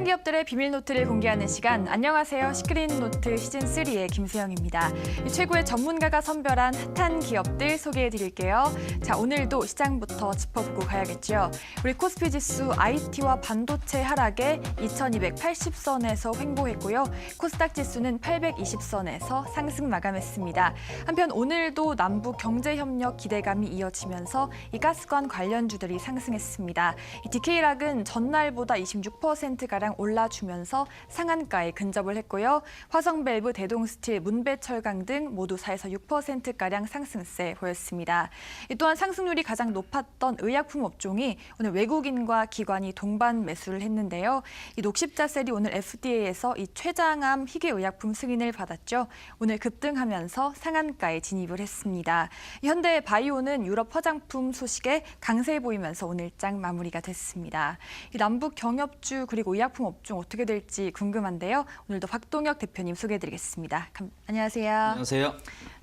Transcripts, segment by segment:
기업들의 비밀 노트를 공개하는 시간. 안녕하세요. 시크릿 노트 시즌3의 김수영입니다. 최고의 전문가가 선별한 핫한 기업들 소개해드릴게요. 자, 오늘도 시장부터 짚어보고 가야겠죠. 우리 코스피 지수 IT와 반도체 하락에 2280선에서 횡보했고요. 코스닥 지수는 820선에서 상승 마감했습니다. 한편 오늘도 남북 경제협력 기대감이 이어지면서 이 가스관 관련주들이 상승했습니다. 이 DK락은 전날보다 26%가량 올라주면서 상한가에 근접을 했고요. 화성밸브, 대동스틸, 문배철강 등 모두 4에서 6%가량 상승세 보였습니다. 또한 상승률이 가장 높았던 의약품 업종이 오늘 외국인과 기관이 동반 매수를 했는데요. 이 녹십자셀이 오늘 FDA에서 이 췌장암 희귀의약품 승인을 받았죠. 오늘 급등하면서 상한가에 진입을 했습니다. 현대바이오는 유럽 화장품 소식에 강세 보이면서 오늘 장 마무리가 됐습니다. 이 남북 경협주 그리고 의약품 업종 어떻게 될지 궁금한데요. 오늘도 박동혁 대표님 소개해드리겠습니다. 안녕하세요. 안녕하세요.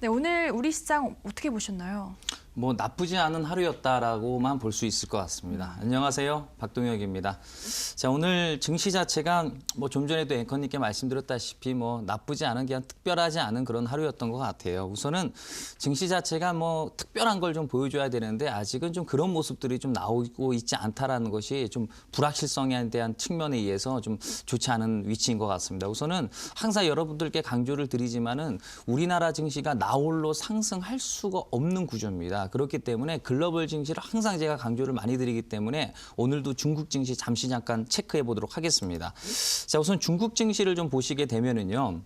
네, 오늘 우리 시장 어떻게 보셨나요? 뭐 나쁘지 않은 하루였다라고만 볼 수 있을 것 같습니다. 안녕하세요. 박동혁입니다. 자, 오늘 증시 자체가 뭐 좀 전에도 앵커님께 말씀드렸다시피 뭐 나쁘지 않은 그냥 특별하지 않은 그런 하루였던 것 같아요. 우선은 증시 자체가 뭐 특별한 걸 좀 보여줘야 되는데 아직은 좀 그런 모습들이 좀 나오고 있지 않다라는 것이 좀 불확실성에 대한 측면에 의해서 좀 좋지 않은 위치인 것 같습니다. 우선은 항상 여러분들께 강조를 드리지만은 우리나라 증시가 나홀로 상승할 수가 없는 구조입니다. 그렇기 때문에 글로벌 증시를 항상 제가 강조를 많이 드리기 때문에 오늘도 중국 증시 잠시 잠깐 체크해 보도록 하겠습니다. 자, 우선 중국 증시를 좀 보시게 되면은요.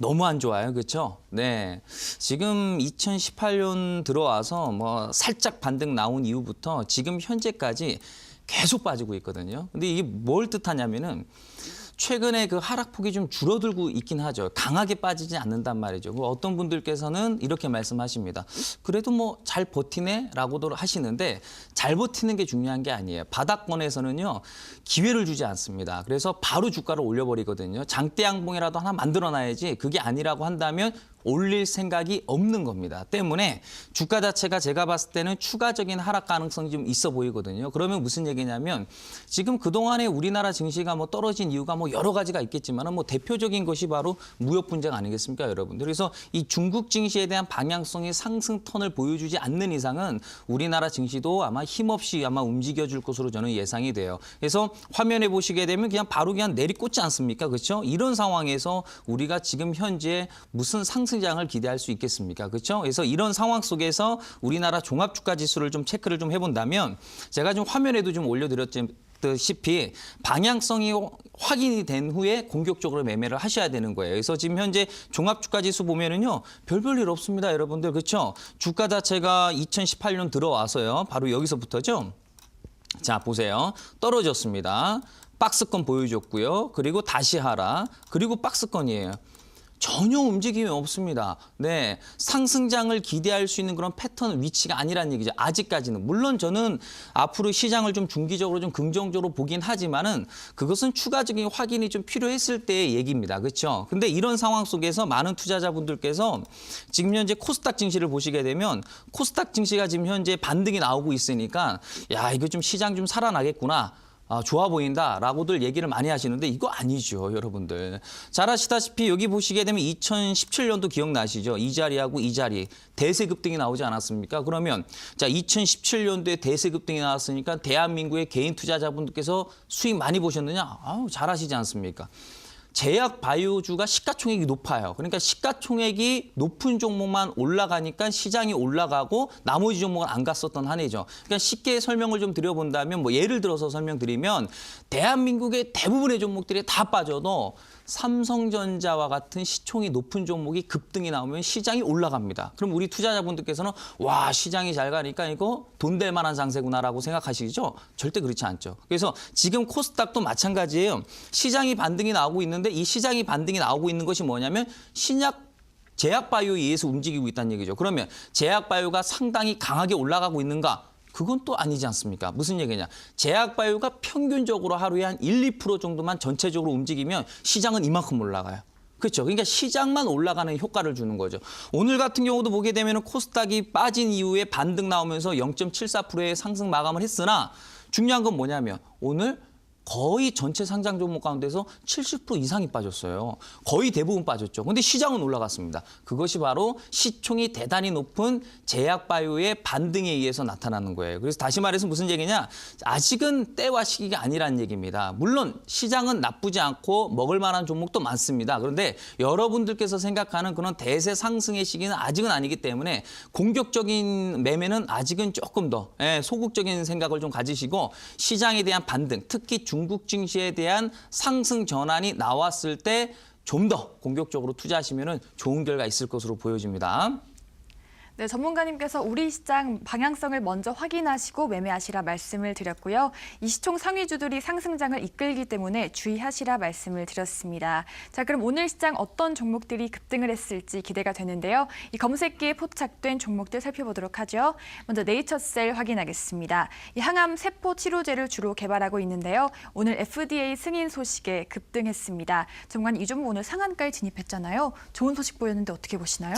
너무 안 좋아요. 그렇죠? 네. 지금 2018년 들어와서 뭐 살짝 반등 나온 이후부터 지금 현재까지 계속 빠지고 있거든요. 근데 이게 뭘 뜻하냐면은 최근에 그 하락폭이 좀 줄어들고 있긴 하죠. 강하게 빠지지 않는단 말이죠. 어떤 분들께서는 이렇게 말씀하십니다. 그래도 뭐 잘 버티네라고도 하시는데 잘 버티는 게 중요한 게 아니에요. 바닥권에서는요. 기회를 주지 않습니다. 그래서 바로 주가를 올려버리거든요. 장대 양봉이라도 하나 만들어놔야지 그게 아니라고 한다면 올릴 생각이 없는 겁니다. 때문에 주가 자체가 제가 봤을 때는 추가적인 하락 가능성이 좀 있어 보이거든요. 그러면 무슨 얘기냐면 지금 그동안에 우리나라 증시가 뭐 떨어진 이유가 뭐 여러 가지가 있겠지만 뭐 대표적인 것이 바로 무역 분쟁 아니겠습니까, 여러분들? 그래서 이 중국 증시에 대한 방향성이 상승 턴을 보여주지 않는 이상은 우리나라 증시도 아마 힘없이 아마 움직여줄 것으로 저는 예상이 돼요. 그래서 화면에 보시게 되면 그냥 바로 그냥 내리꽂지 않습니까? 그렇죠? 이런 상황에서 우리가 지금 현재 무슨 상승장을 기대할 수 있겠습니까? 그렇죠? 그래서 이런 상황 속에서 우리나라 종합주가지수를 좀 체크를 좀 해본다면 제가 좀 화면에도 좀 올려드렸다시피 방향성이 확인이 된 후에 공격적으로 매매를 하셔야 되는 거예요. 그래서 지금 현재 종합주가지수 보면은요, 별볼일 없습니다, 여러분들. 그렇죠? 주가 자체가 2018년 들어와서요, 바로 여기서부터죠. 자, 보세요. 떨어졌습니다. 박스권 보여줬고요. 그리고 다시 하락. 그리고 박스권이에요. 전혀 움직임이 없습니다. 네, 상승장을 기대할 수 있는 그런 패턴 위치가 아니란 얘기죠. 아직까지는. 물론 저는 앞으로 시장을 좀 중기적으로 좀 긍정적으로 보긴 하지만은 그것은 추가적인 확인이 좀 필요했을 때의 얘기입니다. 그렇죠? 근데 이런 상황 속에서 많은 투자자분들께서 지금 현재 코스닥 증시를 보시게 되면 코스닥 증시가 지금 현재 반등이 나오고 있으니까 야, 이거 좀 시장 좀 살아나겠구나. 좋아 보인다라고들 얘기를 많이 하시는데 이거 아니죠, 여러분들. 잘 아시다시피 여기 보시게 되면 2017년도 기억나시죠? 이 자리하고 이 자리 대세 급등이 나오지 않았습니까? 그러면 자, 2017년도에 대세 급등이 나왔으니까 대한민국의 개인 투자자분들께서 수익 많이 보셨느냐? 잘 아시지 않습니까? 제약 바이오주가 시가총액이 높아요. 그러니까 시가총액이 높은 종목만 올라가니까 시장이 올라가고 나머지 종목은 안 갔었던 한 해죠. 그러니까 쉽게 설명을 좀 드려본다면 뭐 예를 들어서 설명드리면 대한민국의 대부분의 종목들이 다 빠져도 삼성전자와 같은 시총이 높은 종목이 급등이 나오면 시장이 올라갑니다. 그럼 우리 투자자분들께서는 와, 시장이 잘 가니까 이거 돈 될 만한 장세구나라고 생각하시죠? 절대 그렇지 않죠. 그래서 지금 코스닥도 마찬가지예요. 시장이 반등이 나오고 있는데 이 시장이 반등이 나오고 있는 것이 뭐냐면 제약바이오에 의해서 움직이고 있다는 얘기죠. 그러면 제약바이오가 상당히 강하게 올라가고 있는가? 그건 또 아니지 않습니까? 무슨 얘기냐? 제약바이오가 평균적으로 하루에 한 1, 2% 정도만 전체적으로 움직이면 시장은 이만큼 올라가요. 그렇죠. 그러니까 시장만 올라가는 효과를 주는 거죠. 오늘 같은 경우도 보게 되면 코스닥이 빠진 이후에 반등 나오면서 0.74%의 상승 마감을 했으나 중요한 건 뭐냐면 오늘 거의 전체 상장 종목 가운데서 70% 이상이 빠졌어요. 거의 대부분 빠졌죠. 근데 시장은 올라갔습니다. 그것이 바로 시총이 대단히 높은 제약바이오의 반등에 의해서 나타나는 거예요. 그래서 다시 말해서 무슨 얘기냐? 아직은 때와 시기가 아니라는 얘기입니다. 물론 시장은 나쁘지 않고 먹을 만한 종목도 많습니다. 그런데 여러분들께서 생각하는 그런 대세 상승의 시기는 아직은 아니기 때문에 공격적인 매매는 아직은 조금 더 소극적인 생각을 좀 가지시고 시장에 대한 반등, 특히 중국 증시에 대한 상승 전환이 나왔을 때 좀 더 공격적으로 투자하시면 좋은 결과 있을 것으로 보여집니다. 네, 전문가님께서 우리 시장 방향성을 먼저 확인하시고 매매하시라 말씀을 드렸고요. 이 시총 상위주들이 상승장을 이끌기 때문에 주의하시라 말씀을 드렸습니다. 자, 그럼 오늘 시장 어떤 종목들이 급등을 했을지 기대가 되는데요. 이 검색기에 포착된 종목들 살펴보도록 하죠. 먼저 네이처셀 확인하겠습니다. 이 항암 세포 치료제를 주로 개발하고 있는데요. 오늘 FDA 승인 소식에 급등했습니다. 정관 이 종목 오늘 상한가에 진입했잖아요. 좋은 소식 보였는데 어떻게 보시나요?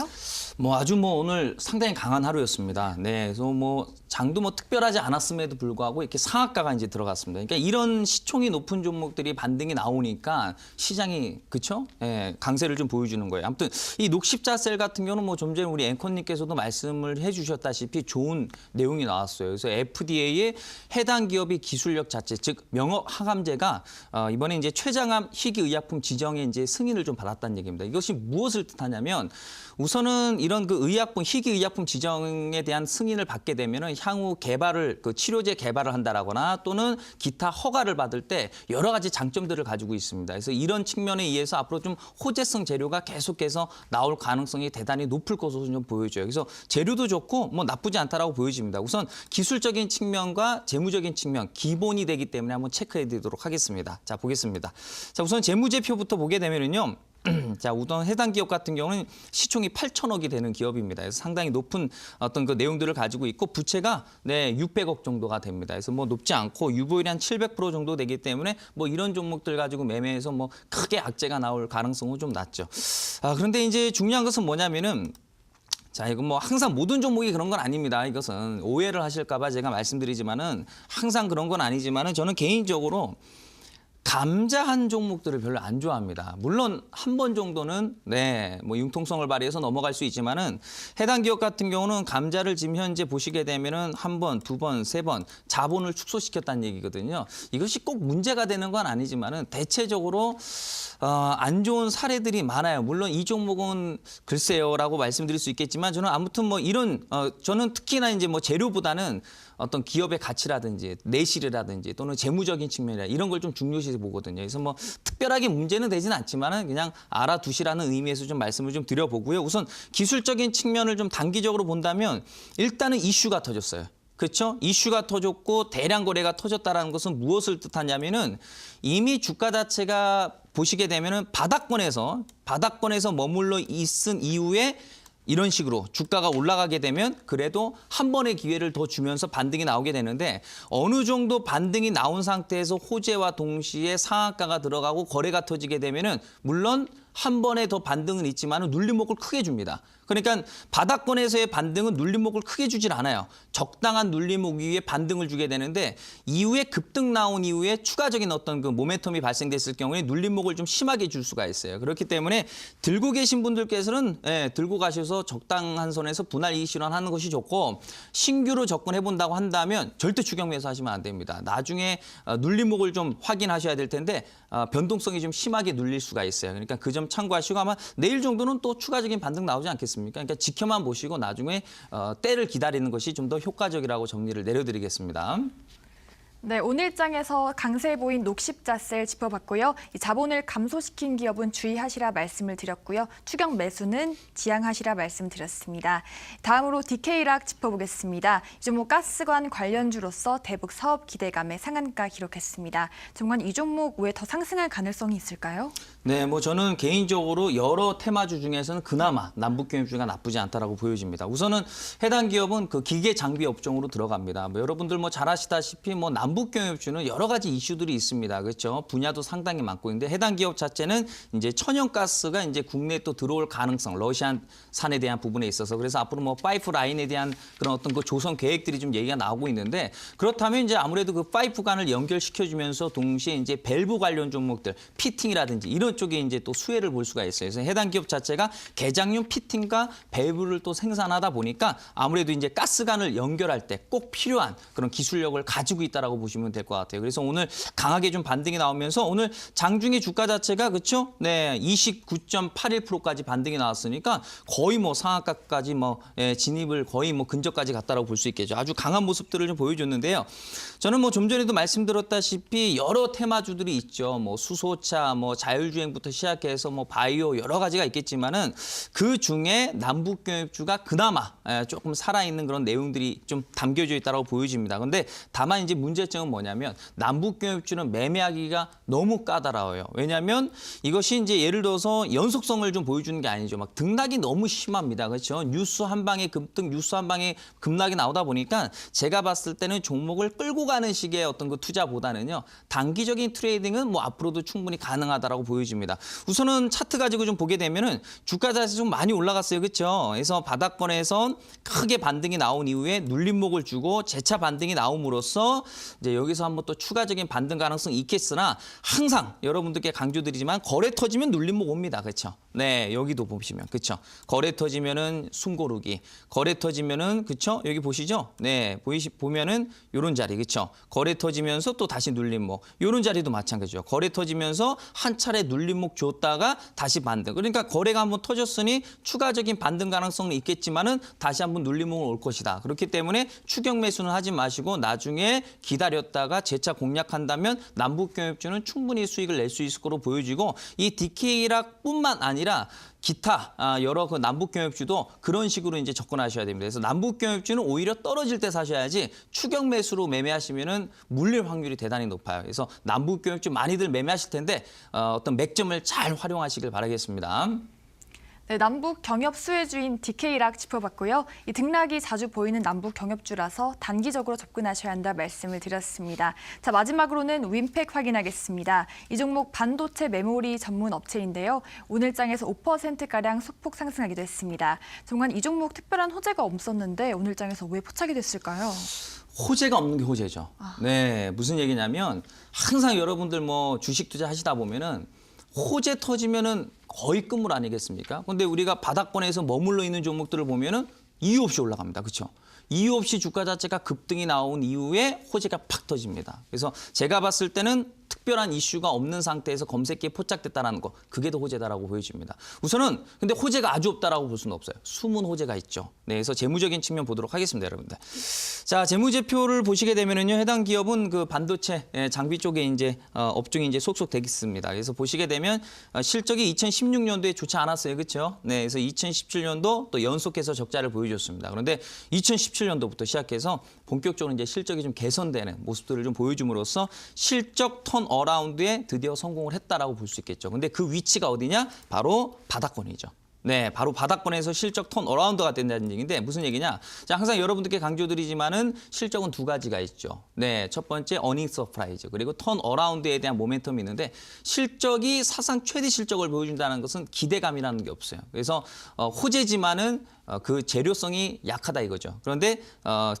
아주 오늘 상당히 강한 하루였습니다. 네, 그래서 장도 특별하지 않았음에도 불구하고 이렇게 상한가가 이제 들어갔습니다. 그러니까 이런 시총이 높은 종목들이 반등이 나오니까 시장이 그쵸? 예, 강세를 좀 보여주는 거예요. 아무튼 이 녹십자셀 같은 경우는 좀 전에 우리 앵커님께서도 말씀을 해주셨다시피 좋은 내용이 나왔어요. 그래서 FDA의 해당 기업의 기술력 자체, 즉 명업 항암제가 이번에 이제 최장암 희귀의약품 지정에 이제 승인을 좀 받았다는 얘기입니다. 이것이 무엇을 뜻하냐면 우선은 이런 그 희귀의약품 지정에 대한 승인을 받게 되면은 향후 개발을 치료제 개발을 한다라거나 또는 기타 허가를 받을 때 여러 가지 장점들을 가지고 있습니다. 그래서 이런 측면에 의해서 앞으로 좀 호재성 재료가 계속해서 나올 가능성이 대단히 높을 것으로 좀 보여져요. 그래서 재료도 좋고 나쁘지 않다라고 보여집니다. 우선 기술적인 측면과 재무적인 측면 기본이 되기 때문에 한번 체크해 드리도록 하겠습니다. 자, 보겠습니다. 자, 우선 재무제표부터 보게 되면은요. 자, 우선 해당 기업 같은 경우는 시총이 8천억이 되는 기업입니다. 그래서 상당히 높은 어떤 그 내용들을 가지고 있고 부채가 600억 정도가 됩니다. 그래서 높지 않고 유보율이 한 700% 정도 되기 때문에 이런 종목들 가지고 매매해서 크게 악재가 나올 가능성은 좀 낮죠. 그런데 이제 중요한 것은 뭐냐면은 자, 이거 항상 모든 종목이 그런 건 아닙니다. 이것은 오해를 하실까 봐 제가 말씀드리지만은 항상 그런 건 아니지만은 저는 개인적으로 감자한 종목들을 별로 안 좋아합니다. 물론 한 번 정도는 융통성을 발휘해서 넘어갈 수 있지만은 해당 기업 같은 경우는 감자를 지금 현재 보시게 되면은 한 번, 두 번, 세 번 자본을 축소시켰다는 얘기거든요. 이것이 꼭 문제가 되는 건 아니지만은 대체적으로 안 좋은 사례들이 많아요. 물론 이 종목은 글쎄요라고 말씀드릴 수 있겠지만 저는 아무튼 이런 저는 특히나 이제 재료보다는 어떤 기업의 가치라든지 내실이라든지 또는 재무적인 측면이라 이런 걸 좀 중요시 보거든요. 그래서 특별하게 문제는 되진 않지만은 그냥 알아두시라는 의미에서 좀 말씀을 좀 드려보고요. 우선 기술적인 측면을 좀 단기적으로 본다면 일단은 이슈가 터졌어요. 그렇죠? 이슈가 터졌고 대량 거래가 터졌다라는 것은 무엇을 뜻하냐면은 이미 주가 자체가 보시게 되면은 바닥권에서 머물러 있은 이후에 이런 식으로 주가가 올라가게 되면 그래도 한 번의 기회를 더 주면서 반등이 나오게 되는데 어느 정도 반등이 나온 상태에서 호재와 동시에 상한가가 들어가고 거래가 터지게 되면은 물론 한 번에 더 반등은 있지만 눌림목을 크게 줍니다. 그러니까 바닥권에서의 반등은 눌림목을 크게 주질 않아요. 적당한 눌림목 위에 반등을 주게 되는데 이후에 급등 나온 이후에 추가적인 어떤 그 모멘텀이 발생됐을 경우에 눌림목을 좀 심하게 줄 수가 있어요. 그렇기 때문에 들고 계신 분들께서는 들고 가셔서 적당한 선에서 분할 이익 실현하는 것이 좋고 신규로 접근해 본다고 한다면 절대 추격 매수하시면 안 됩니다. 나중에 눌림목을 좀 확인하셔야 될 텐데 변동성이 좀 심하게 눌릴 수가 있어요. 그러니까 그 점 참고하시고 아마 내일 정도는 또 추가적인 반등 나오지 않겠습니까? 그러니까 지켜만 보시고 나중에 때를 기다리는 것이 좀 더 효과적이라고 정리를 내려드리겠습니다. 네, 오늘장에서 강세 보인 녹십자셀 짚어봤고요. 이 자본을 감소시킨 기업은 주의하시라 말씀을 드렸고요. 추격 매수는 지양하시라 말씀드렸습니다. 다음으로 DK락 짚어보겠습니다. 이 종목 가스관 관련주로서 대북 사업 기대감에 상한가 기록했습니다. 정말 이 종목 왜 더 상승할 가능성이 있을까요? 네, 저는 개인적으로 여러 테마주 중에서는 그나마 남북경협주가 나쁘지 않다라고 보여집니다. 우선은 해당 기업은 그 기계 장비 업종으로 들어갑니다. 여러분들 잘 아시다시피 남북 남북경협주는 여러 가지 이슈들이 있습니다. 그렇죠? 분야도 상당히 많고 있는데 해당 기업 자체는 이제 천연가스가 이제 국내에 또 들어올 가능성, 러시아산에 대한 부분에 있어서 그래서 앞으로 뭐 파이프 라인에 대한 그런 어떤 그 조성 계획들이 좀 얘기가 나오고 있는데 그렇다면 이제 아무래도 그 파이프관을 연결시켜주면서 동시에 이제 밸브 관련 종목들, 피팅이라든지 이런 쪽에 이제 또 수혜를 볼 수가 있어요. 그래서 해당 기업 자체가 개장용 피팅과 밸브를 또 생산하다 보니까 아무래도 이제 가스관을 연결할 때 꼭 필요한 그런 기술력을 가지고 있다라고 보시면 될 것 같아요. 그래서 오늘 강하게 좀 반등이 나오면서 오늘 장중에 주가 자체가 그렇죠? 네, 29.81%까지 반등이 나왔으니까 거의 뭐 상한가까지 뭐 진입을 거의 뭐 근저까지 갔다라고 볼 수 있겠죠. 아주 강한 모습들을 좀 보여줬는데요. 저는 뭐 좀 전에도 말씀드렸다시피 여러 테마주들이 있죠. 뭐 수소차, 뭐 자율주행부터 시작해서 뭐 바이오 여러 가지가 있겠지만은 그 중에 남북경협주가 그나마 조금 살아있는 그런 내용들이 좀 담겨져 있다고 보여집니다. 그런데 다만 이제 문제점은 뭐냐면 남북경협주는 매매하기가 너무 까다로워요. 왜냐하면 이것이 이제 예를 들어서 연속성을 좀 보여주는 게 아니죠. 막 등락이 너무 심합니다. 그렇죠? 뉴스 한 방에 급등, 뉴스 한 방에 급락이 나오다 보니까 제가 봤을 때는 종목을 끌고 가는 식의 어떤 그 투자보다는요. 단기적인 트레이딩은 뭐 앞으로도 충분히 가능하다라고 보여집니다. 우선은 차트 가지고 좀 보게 되면은 주가 자체 좀 많이 올라갔어요. 그렇죠? 그래서 바닥권에서 크게 반등이 나온 이후에 눌림목을 주고 재차 반등이 나옴으로써 이제 여기서 한번 또 추가적인 반등 가능성이 있겠으나 항상 여러분들께 강조드리지만 거래 터지면 눌림목 옵니다. 그렇죠? 네, 여기도 보시면 그렇죠? 거래 터지면은 숨고르기, 거래 터지면은 그렇죠? 여기 보시죠? 네, 보면은 요런 자리 그렇죠? 거래 터지면서 또 다시 눌림목, 요런 자리도 마찬가지죠. 거래 터지면서 한 차례 눌림목 줬다가 다시 반등. 그러니까 거래가 한번 터졌으니 추가적인 반등 가능성은 있겠지만은 다시 한번 눌림목은 올 것이다. 그렇기 때문에 추격 매수는 하지 마시고 나중에 기다렸다가 재차 공략한다면 남북경협주는 충분히 수익을 낼 수 있을 거로 보여지고 이 DK락뿐만 아니라 기타 여러 그 남북경협주도 그런 식으로 이제 접근하셔야 됩니다. 그래서 남북경협주는 오히려 떨어질 때 사셔야지 추격 매수로 매매하시면은 물릴 확률이 대단히 높아요. 그래서 남북경협주 많이들 매매하실 텐데 어떤 맥점을 잘 활용하시길 바라겠습니다. 네, 남북 경협 수혜주인 DK락 짚어봤고요. 이 등락이 자주 보이는 남북 경협주라서 단기적으로 접근하셔야 한다 말씀을 드렸습니다. 자, 마지막으로는 윈팩 확인하겠습니다. 이 종목 반도체 메모리 전문 업체인데요. 오늘 장에서 5%가량 소폭 상승하기도 했습니다. 정말 이 종목 특별한 호재가 없었는데 오늘 장에서 왜 포착이 됐을까요? 호재가 없는 게 호재죠. 네, 무슨 얘기냐면 항상 여러분들 뭐 주식 투자 하시다 보면은 호재 터지면은 거의 끝물 아니겠습니까? 근데 우리가 바닥권에서 머물러 있는 종목들을 보면은 이유 없이 올라갑니다. 그렇죠? 이유 없이 주가 자체가 급등이 나온 이후에 호재가 팍 터집니다. 그래서 제가 봤을 때는 특별한 이슈가 없는 상태에서 검색기에 포착됐다는 거, 그게 더 호재다라고 보여집니다. 우선은 근데 호재가 아주 없다라고 볼 수는 없어요. 숨은 호재가 있죠. 네, 그래서 재무적인 측면 보도록 하겠습니다, 여러분들. 자, 재무제표를 보시게 되면은요, 해당 기업은 그 반도체 장비 쪽에 이제 업종이 이제 속속 되겠습니다. 그래서 보시게 되면 실적이 2016년도에 좋지 않았어요, 그렇죠? 네, 그래서 2017년도 또 연속해서 적자를 보여줬습니다. 그런데 2017년도부터 시작해서 본격적으로 이제 실적이 좀 개선되는 모습들을 좀 보여줌으로써 실적 턴 어라운드에 드디어 성공을 했다라고 볼 수 있겠죠. 근데 그 위치가 어디냐? 바로 바닥권이죠. 네, 바로 바닥권에서 실적 턴 어라운드가 된다는 얘기인데 무슨 얘기냐? 자, 항상 여러분들께 강조드리지만은 실적은 두 가지가 있죠. 네, 첫 번째 어닝 서프라이즈 그리고 턴 어라운드에 대한 모멘텀이 있는데 실적이 사상 최대 실적을 보여준다는 것은 기대감이라는 게 없어요. 그래서 호재지만은 그 재료성이 약하다 이거죠. 그런데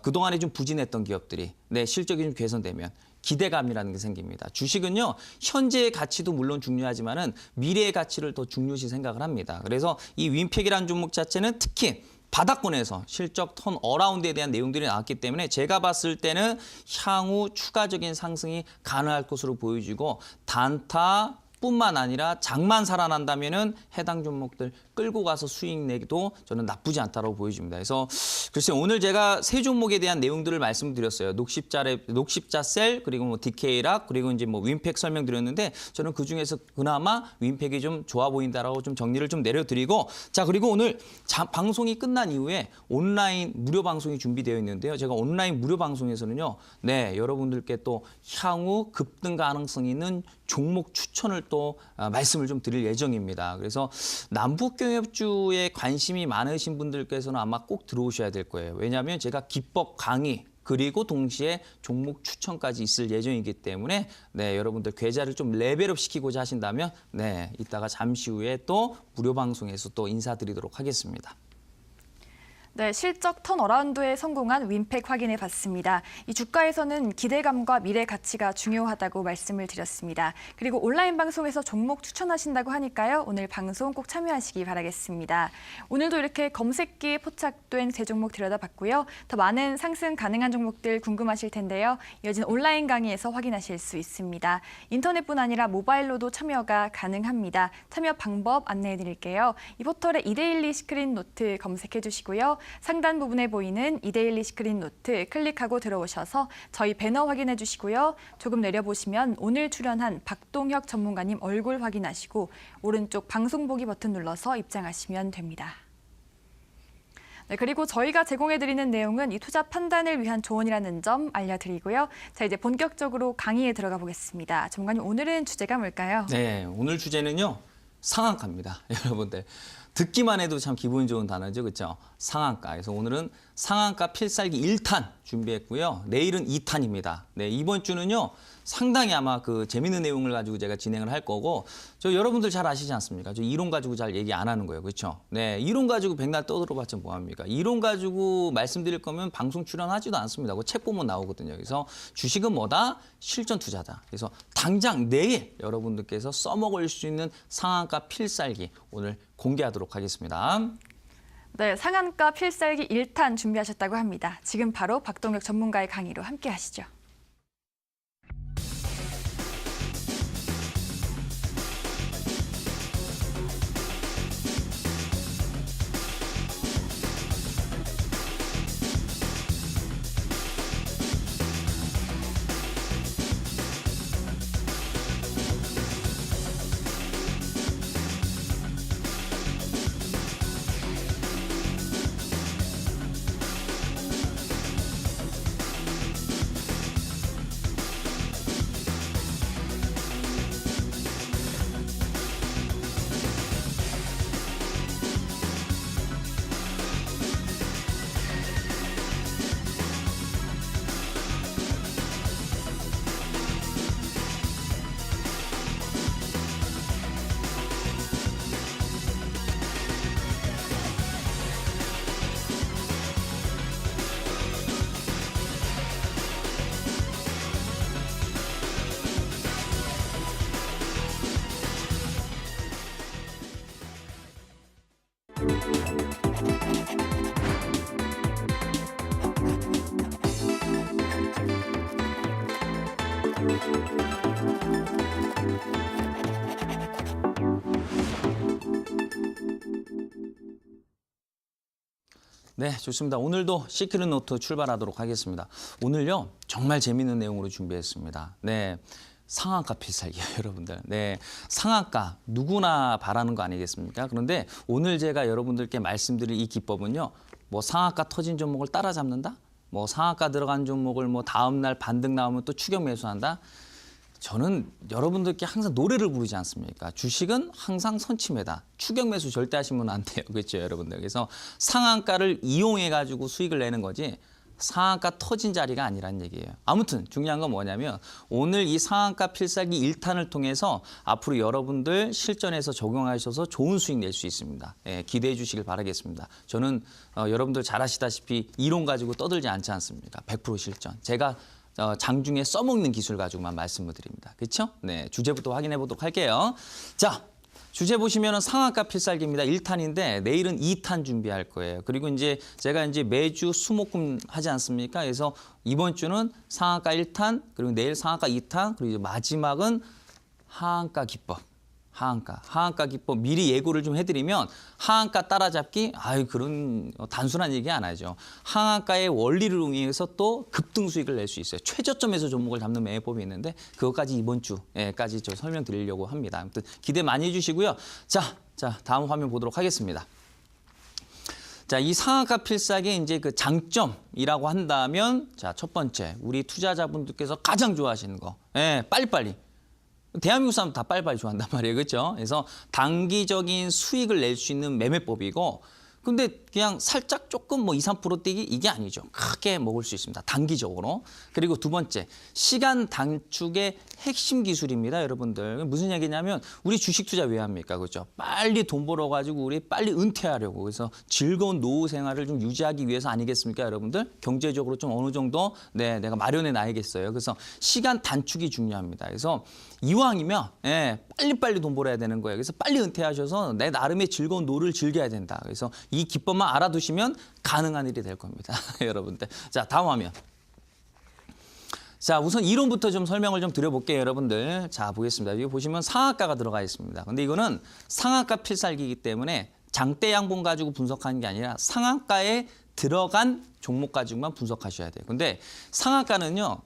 그동안에 좀 부진했던 기업들이 네, 실적이 좀 개선되면 기대감이라는 게 생깁니다. 주식은요, 현재의 가치도 물론 중요하지만은 미래의 가치를 더 중요시 생각을 합니다. 그래서 이 윈팩이라는 종목 자체는 특히 바닥권에서 실적 턴 어라운드에 대한 내용들이 나왔기 때문에 제가 봤을 때는 향후 추가적인 상승이 가능할 것으로 보여지고 단타 뿐만 아니라 장만 살아난다면은 해당 종목들 끌고 가서 수익 내기도 저는 나쁘지 않다고 보여집니다. 그래서 글쎄 오늘 제가 세 종목에 대한 내용들을 말씀드렸어요. 녹십자셀 그리고 뭐 DK락 그리고 이제 뭐 윈팩 설명드렸는데 저는 그 중에서 그나마 윈팩이 좀 좋아 보인다라고 좀 정리를 좀 내려드리고 자 그리고 오늘 방송이 끝난 이후에 온라인 무료 방송이 준비되어 있는데요. 제가 온라인 무료 방송에서는요, 네 여러분들께 또 향후 급등 가능성 있는 종목 추천을 또 말씀을 좀 드릴 예정입니다. 그래서 남북경협주에 관심이 많으신 분들께서는 아마 꼭 들어오셔야 될 거예요. 왜냐하면 제가 기법 강의 그리고 동시에 종목 추천까지 있을 예정이기 때문에 네, 여러분들 계좌를 좀 레벨업 시키고자 하신다면 네, 이따가 잠시 후에 또 무료 방송에서 또 인사드리도록 하겠습니다. 네, 실적 턴어라운드에 성공한 윈팩 확인해 봤습니다. 이 주가에서는 기대감과 미래 가치가 중요하다고 말씀을 드렸습니다. 그리고 온라인 방송에서 종목 추천하신다고 하니까요. 오늘 방송 꼭 참여하시기 바라겠습니다. 오늘도 이렇게 검색기에 포착된 세 종목 들여다봤고요. 더 많은 상승 가능한 종목들 궁금하실 텐데요. 이어진 온라인 강의에서 확인하실 수 있습니다. 인터넷뿐 아니라 모바일로도 참여가 가능합니다. 참여 방법 안내해 드릴게요. 이 포털에 이데일리 시크릿 노트 검색해 주시고요. 상단 부분에 보이는 이데일리 시크릿 노트 클릭하고 들어오셔서 저희 배너 확인해 주시고요. 조금 내려보시면 오늘 출연한 박동혁 전문가님 얼굴 확인하시고 오른쪽 방송 보기 버튼 눌러서 입장하시면 됩니다. 네, 그리고 저희가 제공해드리는 내용은 이 투자 판단을 위한 조언이라는 점 알려드리고요. 자, 이제 본격적으로 강의에 들어가 보겠습니다. 전문가님, 오늘은 주제가 뭘까요? 네, 오늘 주제는요. 상한가입니다. 여러분들. 듣기만 해도 참 기분 좋은 단어죠. 그렇죠? 상한가. 그래서 오늘은 상한가 필살기 1탄 준비했고요. 내일은 2탄입니다. 네, 이번 주는요. 상당히 아마 그 재밌는 내용을 가지고 제가 진행을 할 거고 저 여러분들 잘 아시지 않습니까? 저 이론 가지고 잘 얘기 안 하는 거예요. 그렇죠? 네, 이론 가지고 백날 떠들어봤자 뭐합니까? 이론 가지고 말씀드릴 거면 방송 출연하지도 않습니다. 그 책 보면 나오거든요. 그래서 주식은 뭐다? 실전 투자다. 그래서 당장 내일 여러분들께서 써먹을 수 있는 상한가 필살기 오늘 공개하도록 하겠습니다. 네, 상한가 필살기 1탄 준비하셨다고 합니다. 지금 바로 박동혁 전문가의 강의로 함께 하시죠. 네, 좋습니다. 오늘도 시크릿 노트 출발하도록 하겠습니다. 오늘요, 정말 재밌는 내용으로 준비했습니다. 네, 상한가 필살기요, 여러분들. 네, 상한가 누구나 바라는 거 아니겠습니까? 그런데 오늘 제가 여러분들께 말씀드릴 이 기법은요, 뭐 상한가 터진 종목을 따라잡는다? 뭐 상한가 들어간 종목을 뭐 다음날 반등 나오면 또 추격 매수한다? 저는 여러분들께 항상 노래를 부르지 않습니까? 주식은 항상 선침해다. 추격 매수 절대 하시면 안 돼요. 그렇죠, 여러분들. 그래서 상한가를 이용해가지고 수익을 내는 거지 상한가 터진 자리가 아니란 얘기예요. 아무튼 중요한 건 뭐냐면 오늘 이 상한가 필살기 1탄을 통해서 앞으로 여러분들 실전에서 적용하셔서 좋은 수익 낼 수 있습니다. 예, 기대해 주시길 바라겠습니다. 저는 여러분들 잘 아시다시피 이론 가지고 떠들지 않지 않습니까? 100% 실전. 제가 장중에 써먹는 기술 가지고만 말씀을 드립니다. 그렇죠? 네, 주제부터 확인해 보도록 할게요. 자, 주제 보시면은 상한가 필살기입니다. 1탄인데 내일은 2탄 준비할 거예요. 그리고 이제 제가 이제 매주 수목금 하지 않습니까? 그래서 이번 주는 상한가 1탄, 그리고 내일 상한가 2탄, 그리고 이제 마지막은 하한가 기법. 하한가 기법 미리 예고를 좀 해드리면 하한가 따라잡기 그런 단순한 얘기 안 하죠. 하한가의 원리를 응용해서 또 급등 수익을 낼 수 있어요. 최저점에서 종목을 잡는 매매법이 있는데 그것까지 이번 주까지 저 설명드리려고 합니다. 아무튼 기대 많이 해주시고요. 자 다음 화면 보도록 하겠습니다. 자, 이 상한가 필살기 이제 그 장점이라고 한다면 자, 첫 번째 우리 투자자분들께서 가장 좋아하시는 거, 빨리빨리. 대한민국 사람 다 빨리빨리 좋아한단 말이에요. 그렇죠? 그래서 단기적인 수익을 낼 수 있는 매매법이고 근데 그냥 살짝 조금 뭐 2, 3% 뛰기 이게 아니죠. 크게 먹을 수 있습니다. 단기적으로. 그리고 두 번째, 시간 단축의 핵심 기술입니다, 여러분들. 무슨 얘기냐면 우리 주식 투자 왜 합니까? 그렇죠? 빨리 돈 벌어가지고 우리 빨리 은퇴하려고. 그래서 즐거운 노후 생활을 좀 유지하기 위해서 아니겠습니까, 여러분들? 경제적으로 좀 어느 정도 내가 마련해 놔야겠어요. 그래서 시간 단축이 중요합니다. 그래서 이왕이면 빨리빨리 돈 벌어야 되는 거예요. 그래서 빨리 은퇴하셔서 내 나름의 즐거운 노를 즐겨야 된다. 그래서 이 기법만 알아두시면 가능한 일이 될 겁니다. 여러분들. 자, 다음 화면. 자, 우선 이론부터 좀 설명을 좀 드려볼게요, 여러분들. 자, 보겠습니다. 여기 보시면 상한가가 들어가 있습니다. 근데 이거는 상한가 필살기이기 때문에 장대 양봉 가지고 분석하는 게 아니라 상한가에 들어간 종목 가지고만 분석하셔야 돼요. 근데 상한가는요,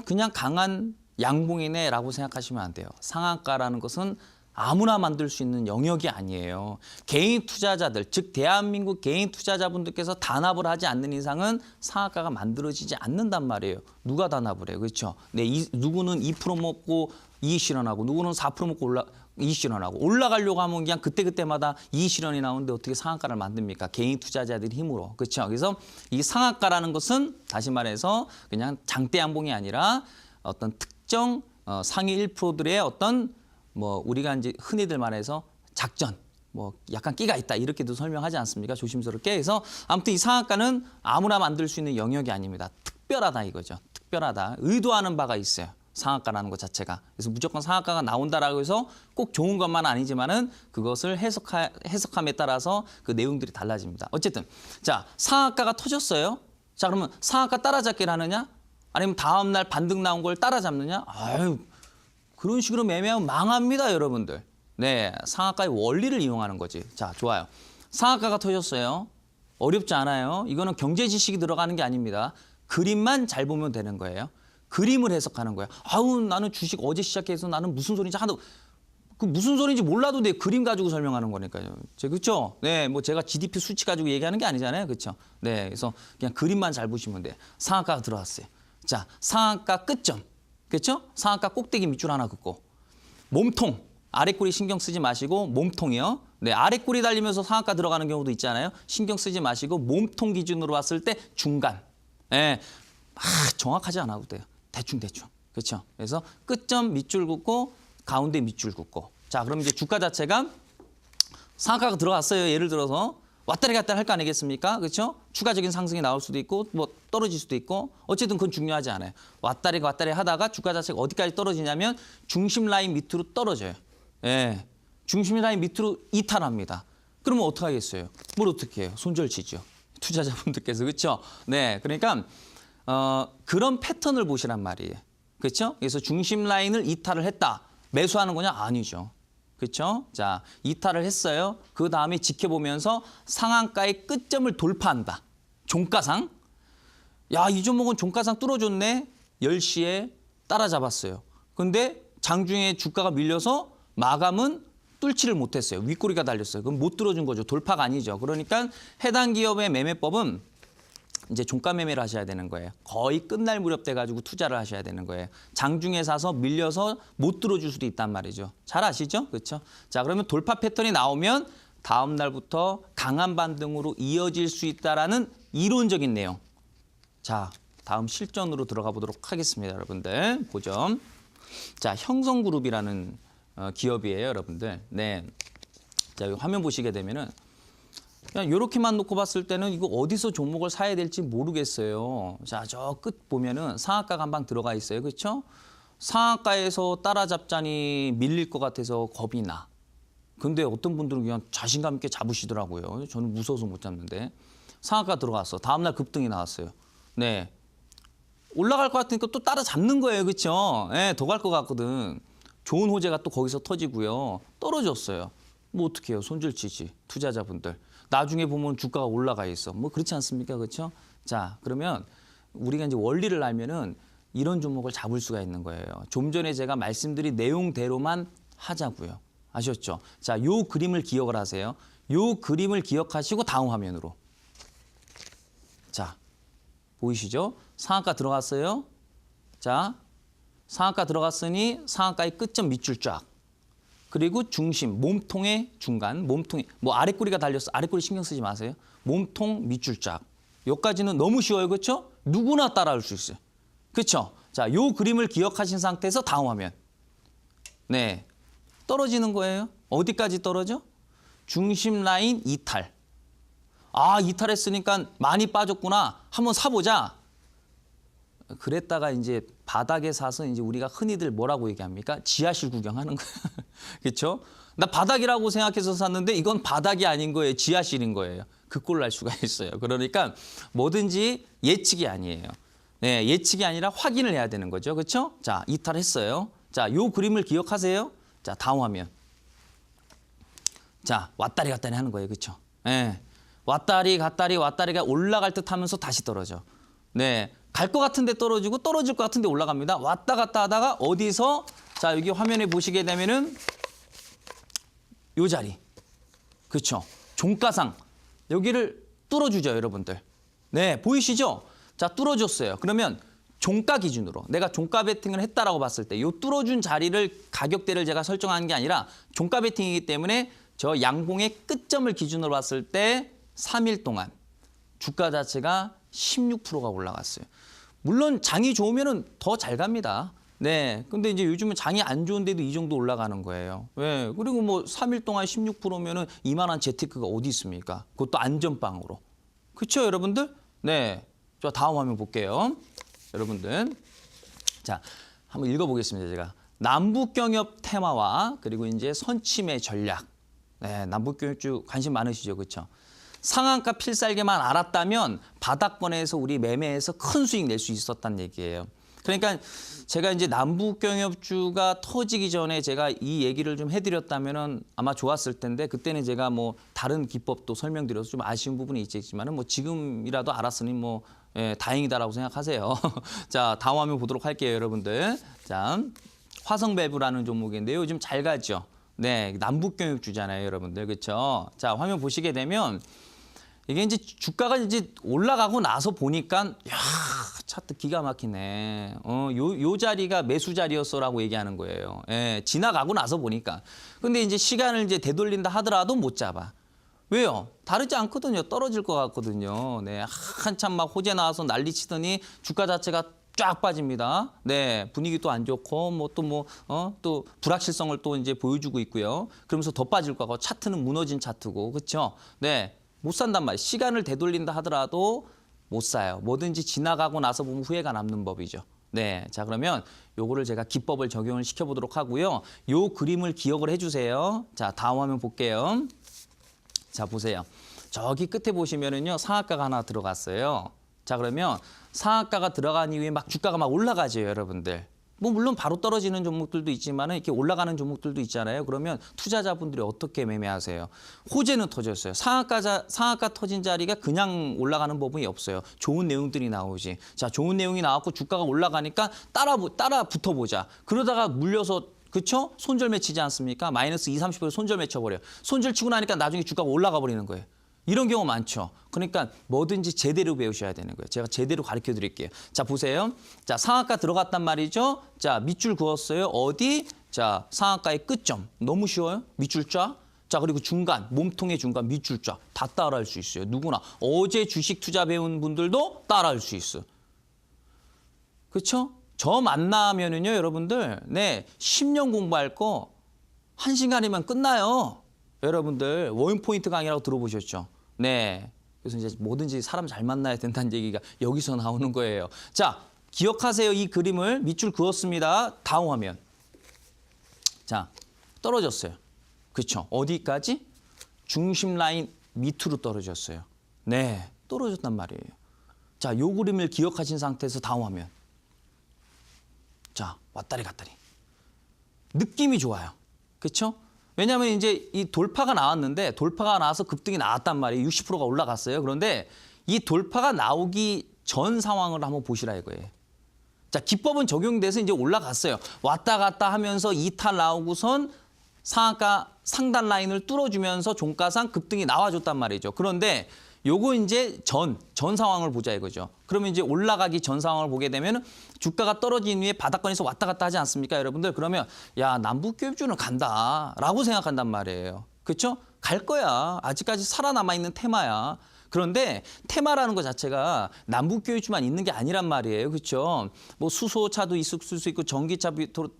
그냥 강한 양봉이네라고 생각하시면 안 돼요. 상한가라는 것은 아무나 만들 수 있는 영역이 아니에요. 개인 투자자들, 즉 대한민국 개인 투자자분들께서 단합을 하지 않는 이상은 상한가가 만들어지지 않는단 말이에요. 누가 단합을 해요? 그렇죠? 누구는 2% 먹고 이익 실현하고 누구는 4% 먹고 이익 실현하고 올라가려고 하면 그냥 그때그때마다 이익 실현이 나오는데 어떻게 상한가를 만듭니까? 개인 투자자들의 힘으로. 그렇죠? 그래서 이 상한가라는 것은 다시 말해서 그냥 장대 양봉이 아니라 어떤 특정 상위 1%들의 어떤 뭐 우리가 이제 흔히들 말해서 작전, 뭐 약간 끼가 있다 이렇게도 설명하지 않습니까? 조심스럽게. 그래서 아무튼 이 상한가는 아무나 만들 수 있는 영역이 아닙니다. 특별하다 이거죠. 특별하다. 의도하는 바가 있어요. 상한가라는 것 자체가. 그래서 무조건 상한가가 나온다라고 해서 꼭 좋은 것만 아니지만은 그것을 해석함에 따라서 그 내용들이 달라집니다. 어쨌든 자, 상한가가 터졌어요. 자, 그러면 상한가 따라잡기를 하느냐? 아니면 다음 날 반등 나온 걸 따라잡느냐? 아유, 그런 식으로 매매하면 망합니다, 여러분들. 네, 상한가의 원리를 이용하는 거지. 자, 좋아요. 상한가가 터졌어요. 어렵지 않아요. 이거는 경제 지식이 들어가는 게 아닙니다. 그림만 잘 보면 되는 거예요. 그림을 해석하는 거예요. 아우, 나는 주식 어제 시작해서 나는 무슨 소리인지 하나도 그 무슨 소리인지 몰라도 내 그림 가지고 설명하는 거니까요. 그렇죠? 네, 뭐 제가 GDP 수치 가지고 얘기하는 게 아니잖아요. 그렇죠? 네, 그래서 그냥 그림만 잘 보시면 돼요. 상한가가 들어왔어요. 자, 상한가 끝점. 그렇죠? 상한가 꼭대기 밑줄 하나 긋고 몸통, 아랫꼬리 신경 쓰지 마시고 몸통이요. 네, 아랫꼬리 달리면서 상한가 들어가는 경우도 있잖아요. 신경 쓰지 마시고 몸통 기준으로 봤을 때 중간. 네, 정확하지 않아도 돼요. 대충. 그렇죠? 그래서 끝점 밑줄 긋고 가운데 밑줄 긋고. 자, 그럼 이제 주가 자체가 상한가가 들어갔어요. 예를 들어서 왔다리 갔다리 할 거 아니겠습니까? 그렇죠? 추가적인 상승이 나올 수도 있고 뭐 떨어질 수도 있고 어쨌든 그건 중요하지 않아요. 왔다리 하다가 주가 자체가 어디까지 떨어지냐면 중심 라인 밑으로 떨어져요. 예, 중심 라인 밑으로 이탈합니다. 그러면 어떡하겠어요? 뭘 어떻게 해요? 손절치죠. 투자자분들께서. 그렇죠? 네, 그러니까 그런 패턴을 보시란 말이에요. 그렇죠? 그래서 중심 라인을 이탈을 했다. 매수하는 거냐? 아니죠. 그렇죠? 자, 이탈을 했어요. 그 다음에 지켜보면서 상한가의 끝점을 돌파한다. 종가상. 야, 이 종목은 종가상 뚫어줬네. 10시에 따라잡았어요. 근데 장중에 주가가 밀려서 마감은 뚫지를 못했어요. 윗꼬리가 달렸어요. 그럼 못 뚫어준 거죠. 돌파가 아니죠. 그러니까 해당 기업의 매매법은 이제 종가 매매를 하셔야 되는 거예요. 거의 끝날 무렵 돼가지고 투자를 하셔야 되는 거예요. 장중에 사서 밀려서 못 들어줄 수도 있단 말이죠. 잘 아시죠? 그렇죠? 자, 그러면 돌파 패턴이 나오면 다음 날부터 강한 반등으로 이어질 수 있다라는 이론적인 내용. 자, 다음 실전으로 들어가 보도록 하겠습니다, 여러분들. 보죠. 자, 형성그룹이라는 기업이에요, 여러분들. 네. 자, 여기 화면 보시게 되면은. 그냥 이렇게만 놓고 봤을 때는 이거 어디서 종목을 사야 될지 모르겠어요. 자, 저 끝 보면은 상한가가 한 방 들어가 있어요. 그렇죠? 상한가에서 따라잡자니 밀릴 것 같아서 겁이 나. 근데 어떤 분들은 그냥 자신감 있게 잡으시더라고요. 저는 무서워서 못 잡는데. 상한가 들어갔어. 다음날 급등이 나왔어요. 네. 올라갈 것 같으니까 또 따라잡는 거예요. 그렇죠? 네, 더 갈 것 같거든. 좋은 호재가 또 거기서 터지고요. 떨어졌어요. 뭐 어떻게 해요? 손절치지. 투자자분들. 나중에 보면 주가가 올라가 있어. 뭐 그렇지 않습니까? 그렇죠? 자, 그러면 우리가 이제 원리를 알면은 이런 종목을 잡을 수가 있는 거예요. 좀 전에 제가 말씀드린 내용대로만 하자고요. 아셨죠? 자, 요 그림을 기억을 하세요. 요 그림을 기억하시고 다음 화면으로. 자, 보이시죠? 상한가 들어갔어요. 자, 상한가 들어갔으니 상한가의 끝점 밑줄 쫙. 그리고 중심, 몸통의 중간, 몸통이 뭐 아랫구리가 달렸어. 아랫구리 신경 쓰지 마세요. 몸통 밑줄 쫙. 여기까지는 너무 쉬워요. 그렇죠? 누구나 따라할 수 있어요. 그렇죠? 자, 요 그림을 기억하신 상태에서 다음 화면. 네. 떨어지는 거예요. 어디까지 떨어져? 중심 라인 이탈. 아, 이탈했으니까 많이 빠졌구나. 한번 사보자. 그랬다가 이제 바닥에 사서 이제 우리가 흔히들 뭐라고 얘기합니까? 지하실 구경하는 거야. 그렇죠? 나 바닥이라고 생각해서 샀는데 이건 바닥이 아닌 거예요. 지하실인 거예요. 그 꼴 날 수가 있어요. 그러니까 뭐든지 예측이 아니에요. 네, 예측이 아니라 확인을 해야 되는 거죠. 그렇죠? 자, 이탈했어요. 자, 요 그림을 기억하세요. 자, 다음 화면. 자, 왔다리 갔다리 하는 거예요. 그렇죠? 네. 왔다리 갔다리가 올라갈 듯 하면서 다시 떨어져. 네. 갈 것 같은데 떨어지고 떨어질 것 같은데 올라갑니다. 왔다 갔다 하다가 어디서 자, 여기 화면에 보시게 되면은 요 자리. 그렇죠? 종가상. 여기를 뚫어주죠, 여러분들. 네, 보이시죠? 자, 뚫어줬어요. 그러면 종가 기준으로 내가 종가 베팅을 했다라고 봤을 때 요 뚫어준 자리를 가격대를 제가 설정한 게 아니라 종가 베팅이기 때문에 저 양봉의 끝점을 기준으로 봤을 때 3일 동안 주가 자체가 16%가 올라갔어요. 물론 장이 좋으면은 더 잘 갑니다. 네. 근데 이제 요즘은 장이 안 좋은데도 이 정도 올라가는 거예요. 왜? 그리고 뭐 3일 동안 16%면은 이만한 재테크가 어디 있습니까? 그것도 안전빵으로. 그렇죠, 여러분들? 네. 저 다음 화면 볼게요. 여러분들. 자, 한번 읽어보겠습니다, 제가. 남북경협 테마와 그리고 이제 선침의 전략. 네, 남북경협주 관심 많으시죠, 그렇죠? 상한가 필살기만 알았다면 바닥권에서 우리 매매해서 큰 수익 낼 수 있었다는 얘기예요. 그러니까 제가 이제 남북경협주가 터지기 전에 제가 이 얘기를 좀 해드렸다면은 아마 좋았을 텐데 그때는 제가 뭐 다른 기법도 설명드려서 좀 아쉬운 부분이 있겠지만은 뭐 지금이라도 알았으니 뭐 예, 다행이다라고 생각하세요. 자, 다음 화면 보도록 할게요, 여러분들. 자, 화성밸브라는 종목인데요. 요즘 잘 가죠. 네, 남북경협주잖아요, 여러분들. 그렇죠? 자, 화면 보시게 되면 이게 이제 주가가 이제 올라가고 나서 보니까 야, 차트 기가 막히네. 요 자리가 매수 자리였어라고 얘기하는 거예요. 예, 지나가고 나서 보니까. 근데 이제 시간을 이제 되돌린다 하더라도 못 잡아. 왜요? 다르지 않거든요. 떨어질 것 같거든요. 네, 한참 막 호재 나와서 난리 치더니 주가 자체가 쫙 빠집니다. 네, 분위기도 안 좋고 또 불확실성을 또 이제 보여주고 있고요. 그러면서 더 빠질 것 같고 차트는 무너진 차트고, 그렇죠? 네, 못 산단 말이에요. 시간을 되돌린다 하더라도 못 사요. 뭐든지 지나가고 나서 보면 후회가 남는 법이죠. 네, 자 그러면 요거를 제가 기법을 적용을 시켜보도록 하고요. 요 그림을 기억을 해주세요. 자, 다음 화면 볼게요. 자, 보세요. 저기 끝에 보시면은요, 상한가가 하나 들어갔어요. 자, 그러면 상한가가 들어간 이후에 막 주가가 막 올라가죠, 여러분들. 뭐 물론 바로 떨어지는 종목들도 있지만 이렇게 올라가는 종목들도 있잖아요. 그러면 투자자분들이 어떻게 매매하세요? 호재는 터졌어요. 상한가 터진 자리가 그냥 올라가는 법이 없어요. 좋은 내용들이 나오지. 자, 좋은 내용이 나왔고 주가가 올라가니까 따라 붙어보자. 그러다가 물려서 그쵸? 손절매 치지 않습니까? 마이너스 20, 30% 손절매 쳐버려요. 손절 치고 나니까 나중에 주가가 올라가 버리는 거예요. 이런 경우 많죠. 그러니까 뭐든지 제대로 배우셔야 되는 거예요. 제가 제대로 가르쳐 드릴게요. 자, 보세요. 자, 상한가 들어갔단 말이죠. 자, 밑줄 그었어요. 어디? 자, 상한가의 끝점. 너무 쉬워요. 밑줄 쫙. 자, 그리고 중간, 몸통의 중간, 밑줄 쫙. 다 따라할 수 있어요. 누구나. 어제 주식 투자 배운 분들도 따라할 수 있어요. 그렇죠? 저 만나면은요, 여러분들. 네, 10년 공부할 거 1시간이면 끝나요. 여러분들, 원포인트 강의라고 들어보셨죠? 네. 그래서 이제 뭐든지 사람 잘 만나야 된다는 얘기가 여기서 나오는 거예요. 자, 기억하세요. 이 그림을 밑줄 그었습니다. 다음 화면. 자, 떨어졌어요. 그렇죠? 어디까지? 중심 라인 밑으로 떨어졌어요. 네, 떨어졌단 말이에요. 자, 요 그림을 기억하신 상태에서 다음 화면. 자, 왔다리 갔다리. 느낌이 좋아요. 그렇죠? 왜냐하면 이제 이 돌파가 나왔는데 돌파가 나와서 급등이 나왔단 말이에요. 60%가 올라갔어요. 그런데 이 돌파가 나오기 전 상황을 한번 보시라 이거예요. 자, 기법은 적용돼서 이제 올라갔어요. 왔다 갔다 하면서 이탈 나오고선 상한가 상단 라인을 뚫어주면서 종가상 급등이 나와줬단 말이죠. 그런데 요거 이제 전 상황을 보자 이거죠. 그러면 이제 올라가기 전 상황을 보게 되면 주가가 떨어진 후에 바닥권에서 왔다 갔다 하지 않습니까, 여러분들? 그러면 야, 남북교육주는 간다라고 생각한단 말이에요. 그렇죠? 갈 거야. 아직까지 살아남아 있는 테마야. 그런데 테마라는 것 자체가 남북교육주만 있는 게 아니란 말이에요. 그렇죠? 뭐 수소차도 있을 수 있고 전기차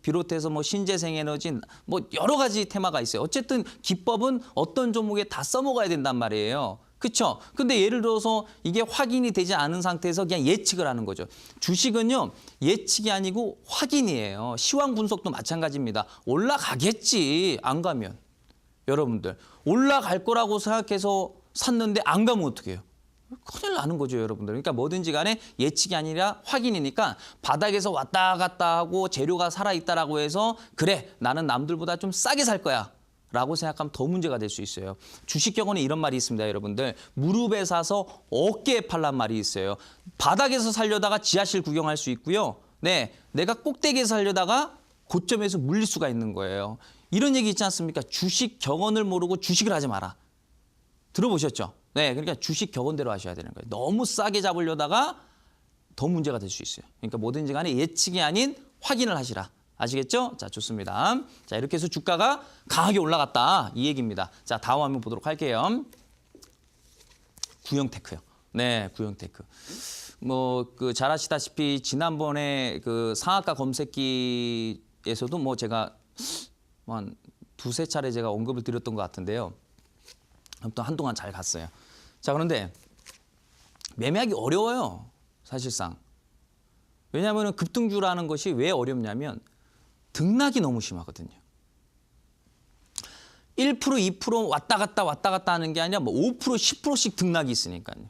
비롯해서 뭐 신재생에너지 뭐 여러 가지 테마가 있어요. 어쨌든 기법은 어떤 종목에 다 써먹어야 된단 말이에요. 그렇죠? 근데 예를 들어서 이게 확인이 되지 않은 상태에서 그냥 예측을 하는 거죠. 주식은요, 예측이 아니고 확인이에요. 시황 분석도 마찬가지입니다. 올라가겠지, 안 가면. 여러분들, 올라갈 거라고 생각해서 샀는데 안 가면 어떻게 해요? 큰일 나는 거죠, 여러분들. 그러니까 뭐든지 간에 예측이 아니라 확인이니까 바닥에서 왔다 갔다 하고 재료가 살아있다라고 해서 그래, 나는 남들보다 좀 싸게 살 거야. 라고 생각하면 더 문제가 될 수 있어요. 주식 경원에 이런 말이 있습니다, 여러분들. 무릎에 사서 어깨에 팔란 말이 있어요. 바닥에서 살려다가 지하실 구경할 수 있고요. 네, 내가 꼭대기에서 살려다가 고점에서 물릴 수가 있는 거예요. 이런 얘기 있지 않습니까? 주식 격언을 모르고 주식을 하지 마라. 들어보셨죠? 네, 그러니까 주식 격언대로 하셔야 되는 거예요. 너무 싸게 잡으려다가 더 문제가 될 수 있어요. 그러니까 뭐든지 간에 예측이 아닌 확인을 하시라. 아시겠죠? 자, 좋습니다. 자, 이렇게 해서 주가가 강하게 올라갔다. 이 얘기입니다. 자, 다음 화면 보도록 할게요. 구형테크요. 네, 구형테크. 뭐, 잘 아시다시피 지난번에 그 상한가 검색기에서도 뭐 제가 한 두세 차례 제가 언급을 드렸던 것 같은데요. 아무튼 한동안 잘 갔어요. 자, 그런데 매매하기 어려워요. 사실상. 왜냐하면 급등주라는 것이 왜 어렵냐면 등락이 너무 심하거든요. 1%, 2% 왔다 갔다 하는 게 아니라 뭐 5%, 10%씩 등락이 있으니까요.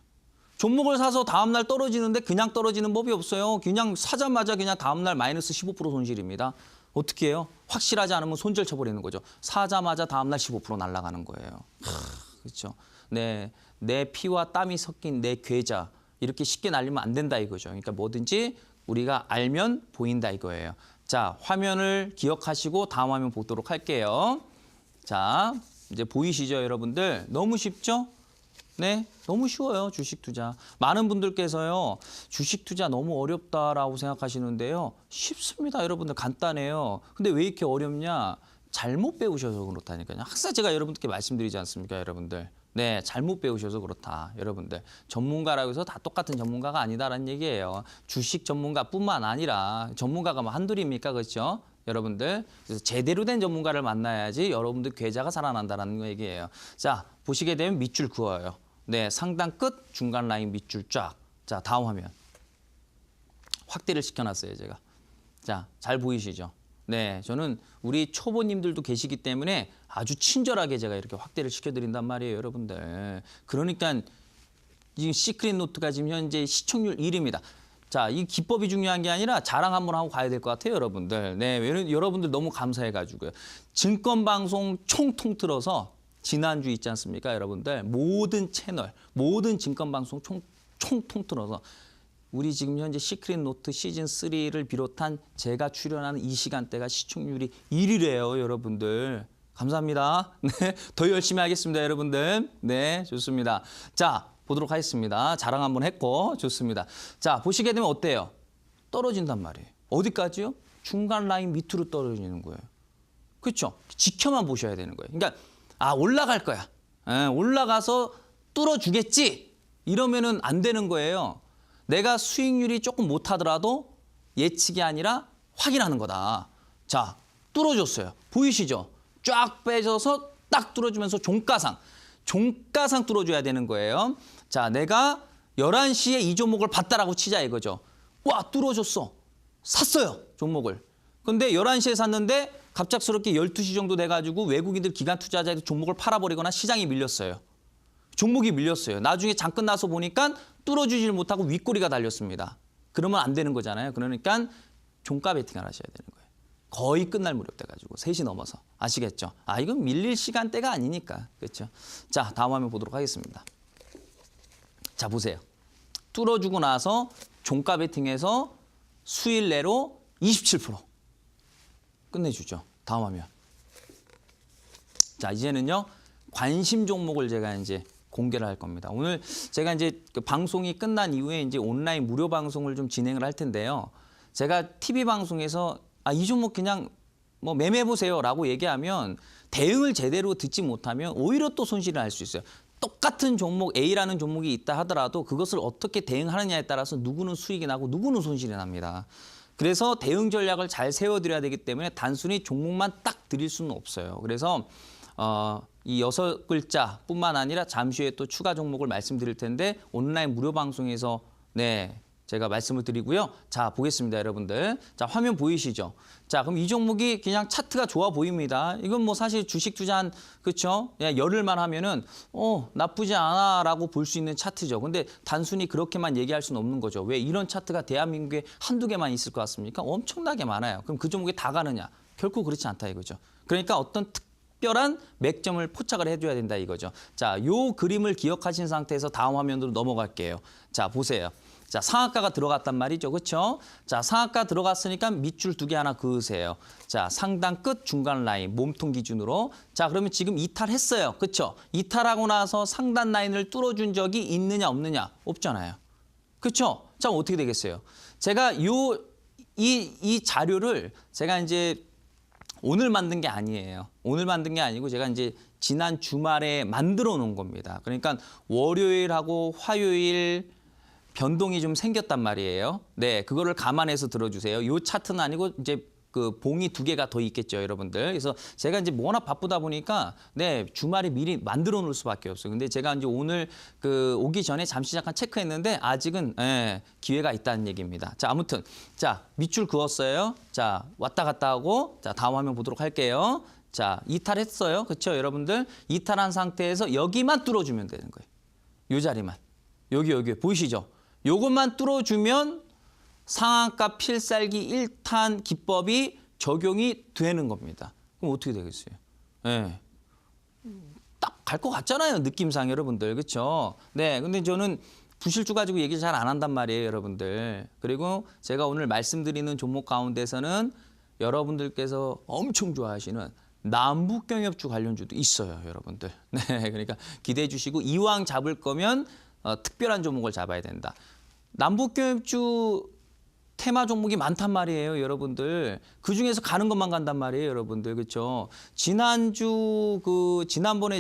종목을 사서 다음날 떨어지는데 그냥 떨어지는 법이 없어요. 그냥 사자마자 그냥 다음날 마이너스 15% 손실입니다. 어떻게 해요? 확실하지 않으면 손절 쳐버리는 거죠. 사자마자 다음날 15% 날아가는 거예요. 그렇죠. 네, 내 피와 땀이 섞인 내 계좌 이렇게 쉽게 날리면 안 된다 이거죠. 그러니까 뭐든지 우리가 알면 보인다 이거예요. 자, 화면을 기억하시고 다음 화면 보도록 할게요. 자, 이제 보이시죠, 여러분들? 너무 쉽죠? 네, 너무 쉬워요, 주식 투자. 많은 분들께서요, 주식 투자 너무 어렵다라고 생각하시는데요. 쉽습니다, 여러분들. 간단해요. 근데 왜 이렇게 어렵냐? 잘못 배우셔서 그렇다니까요. 항상 제가 여러분들께 말씀드리지 않습니까, 여러분들? 네, 잘못 배우셔서 그렇다, 여러분들. 전문가라고 해서 다 똑같은 전문가가 아니다라는 얘기예요. 주식 전문가뿐만 아니라 전문가가 뭐 한둘입니까, 그렇죠? 여러분들, 그래서 제대로 된 전문가를 만나야지 여러분들 계좌가 살아난다는 얘기예요. 자, 보시게 되면 밑줄 그어요. 네, 상단 끝, 중간 라인 밑줄 쫙. 자, 다음 화면. 확대를 시켜놨어요, 제가. 자, 잘 보이시죠? 네, 저는 우리 초보님들도 계시기 때문에 아주 친절하게 제가 이렇게 확대를 시켜드린단 말이에요, 여러분들. 그러니까 지금 시크릿 노트가 지금 현재 시청률 1위입니다. 자, 이 기법이 중요한 게 아니라 자랑 한번 하고 가야 될 것 같아요, 여러분들. 네, 여러분들 너무 감사해가지고요. 증권방송 총 통틀어서 지난주 있지 않습니까, 여러분들. 모든 채널, 모든 증권방송 총 통틀어서 우리 지금 현재 시크릿 노트 시즌 3를 비롯한 제가 출연하는 이 시간대가 시청률이 1위래요, 여러분들. 감사합니다. 네, 더 열심히 하겠습니다, 여러분들. 네, 좋습니다. 자, 보도록 하겠습니다. 자랑 한번 했고 좋습니다. 자, 보시게 되면 어때요? 떨어진단 말이에요. 어디까지요? 중간 라인 밑으로 떨어지는 거예요. 그렇죠? 지켜만 보셔야 되는 거예요. 그러니까 올라갈 거야. 올라가서 뚫어주겠지. 이러면은 안 되는 거예요. 내가 수익률이 조금 못하더라도 예측이 아니라 확인하는 거다. 자, 뚫어줬어요. 보이시죠? 쫙 빼져서 딱 뚫어주면서 종가상 뚫어줘야 되는 거예요. 자, 내가 11시에 이 종목을 봤다라고 치자 이거죠. 와, 뚫어줬어. 샀어요, 종목을. 근데 11시에 샀는데 갑작스럽게 12시 정도 돼가지고 외국인들 기관 투자자들이 종목을 팔아버리거나 시장이 밀렸어요. 종목이 밀렸어요. 나중에 장 끝나서 보니까 뚫어주지를 못하고 윗꼬리가 달렸습니다. 그러면 안 되는 거잖아요. 그러니까 종가 베팅을 하셔야 되는 거예요. 거의 끝날 무렵 돼가지고 3시 넘어서. 아시겠죠? 이건 밀릴 시간대가 아니니까. 그렇죠? 자, 다음 화면 보도록 하겠습니다. 자, 보세요. 뚫어주고 나서 종가 베팅해서 수일 내로 27% 끝내주죠. 다음 화면. 자, 이제는요. 관심 종목을 제가 이제 공개를 할 겁니다. 오늘 제가 이제 그 방송이 끝난 이후에 이제 온라인 무료 방송을 좀 진행을 할 텐데요. 제가 TV 방송에서 이 종목 그냥 뭐 매매해 보세요라고 얘기하면 대응을 제대로 듣지 못하면 오히려 또 손실을 할 수 있어요. 똑같은 종목 A라는 종목이 있다 하더라도 그것을 어떻게 대응하느냐에 따라서 누구는 수익이 나고 누구는 손실이 납니다. 그래서 대응 전략을 잘 세워드려야 되기 때문에 단순히 종목만 딱 드릴 수는 없어요. 그래서 이 6글자뿐만 아니라 잠시 후에 또 추가 종목을 말씀드릴 텐데 온라인 무료 방송에서 제가 말씀을 드리고요. 자, 보겠습니다, 여러분들. 자, 화면 보이시죠? 자, 그럼 이 종목이 그냥 차트가 좋아 보입니다. 이건 뭐 사실 주식 투자한, 그렇죠? 열흘만 하면은 나쁘지 않아라고 볼 수 있는 차트죠. 근데 단순히 그렇게만 얘기할 수는 없는 거죠. 왜 이런 차트가 대한민국에 한두 개만 있을 것 같습니까? 엄청나게 많아요. 그럼 그 종목에 다 가느냐? 결코 그렇지 않다 이거죠. 그러니까 어떤 특별한 맥점을 포착을 해줘야 된다 이거죠. 자, 요 그림을 기억하신 상태에서 다음 화면으로 넘어갈게요. 자, 보세요. 자, 상한가가 들어갔단 말이죠. 그렇죠? 자, 상한가 들어갔으니까 밑줄 2개 하나 그으세요. 자, 상단 끝 중간 라인 몸통 기준으로. 자, 그러면 지금 이탈했어요. 그렇죠? 이탈하고 나서 상단 라인을 뚫어준 적이 있느냐 없느냐? 없잖아요. 그렇죠? 자, 어떻게 되겠어요? 제가 이 자료를 제가 이제 오늘 만든 게 아니에요. 오늘 만든 게 아니고 제가 이제 지난 주말에 만들어 놓은 겁니다. 그러니까 월요일하고 화요일 변동이 좀 생겼단 말이에요. 네, 그거를 감안해서 들어주세요. 요 차트는 아니고 이제 그 봉이 2개가 더 있겠죠, 여러분들. 그래서 제가 이제 워낙 바쁘다 보니까 주말에 미리 만들어 놓을 수밖에 없어요. 근데 제가 이제 오늘 오기 전에 잠시 잠깐 체크했는데 아직은 기회가 있다는 얘기입니다. 자, 아무튼 자, 밑줄 그었어요. 자, 왔다 갔다 하고 자, 다음 화면 보도록 할게요. 자, 이탈했어요. 그렇죠, 여러분들? 이탈한 상태에서 여기만 뚫어주면 되는 거예요. 요 자리만. 여기 보이시죠? 요것만 뚫어주면 상한가 필살기 1탄 기법이 적용이 되는 겁니다. 그럼 어떻게 되겠어요? 딱 갈 것 같잖아요, 느낌상 여러분들. 그렇죠? 네, 근데 저는 부실주 가지고 얘기 잘 안 한단 말이에요, 여러분들. 그리고 제가 오늘 말씀드리는 종목 가운데서는 여러분들께서 엄청 좋아하시는 남북경협주 관련주도 있어요, 여러분들. 네, 그러니까 기대해 주시고 이왕 잡을 거면 특별한 종목을 잡아야 된다. 남북경협주 테마 종목이 많단 말이에요, 여러분들. 그중에서 가는 것만 간단 말이에요, 여러분들. 그렇죠? 지난번에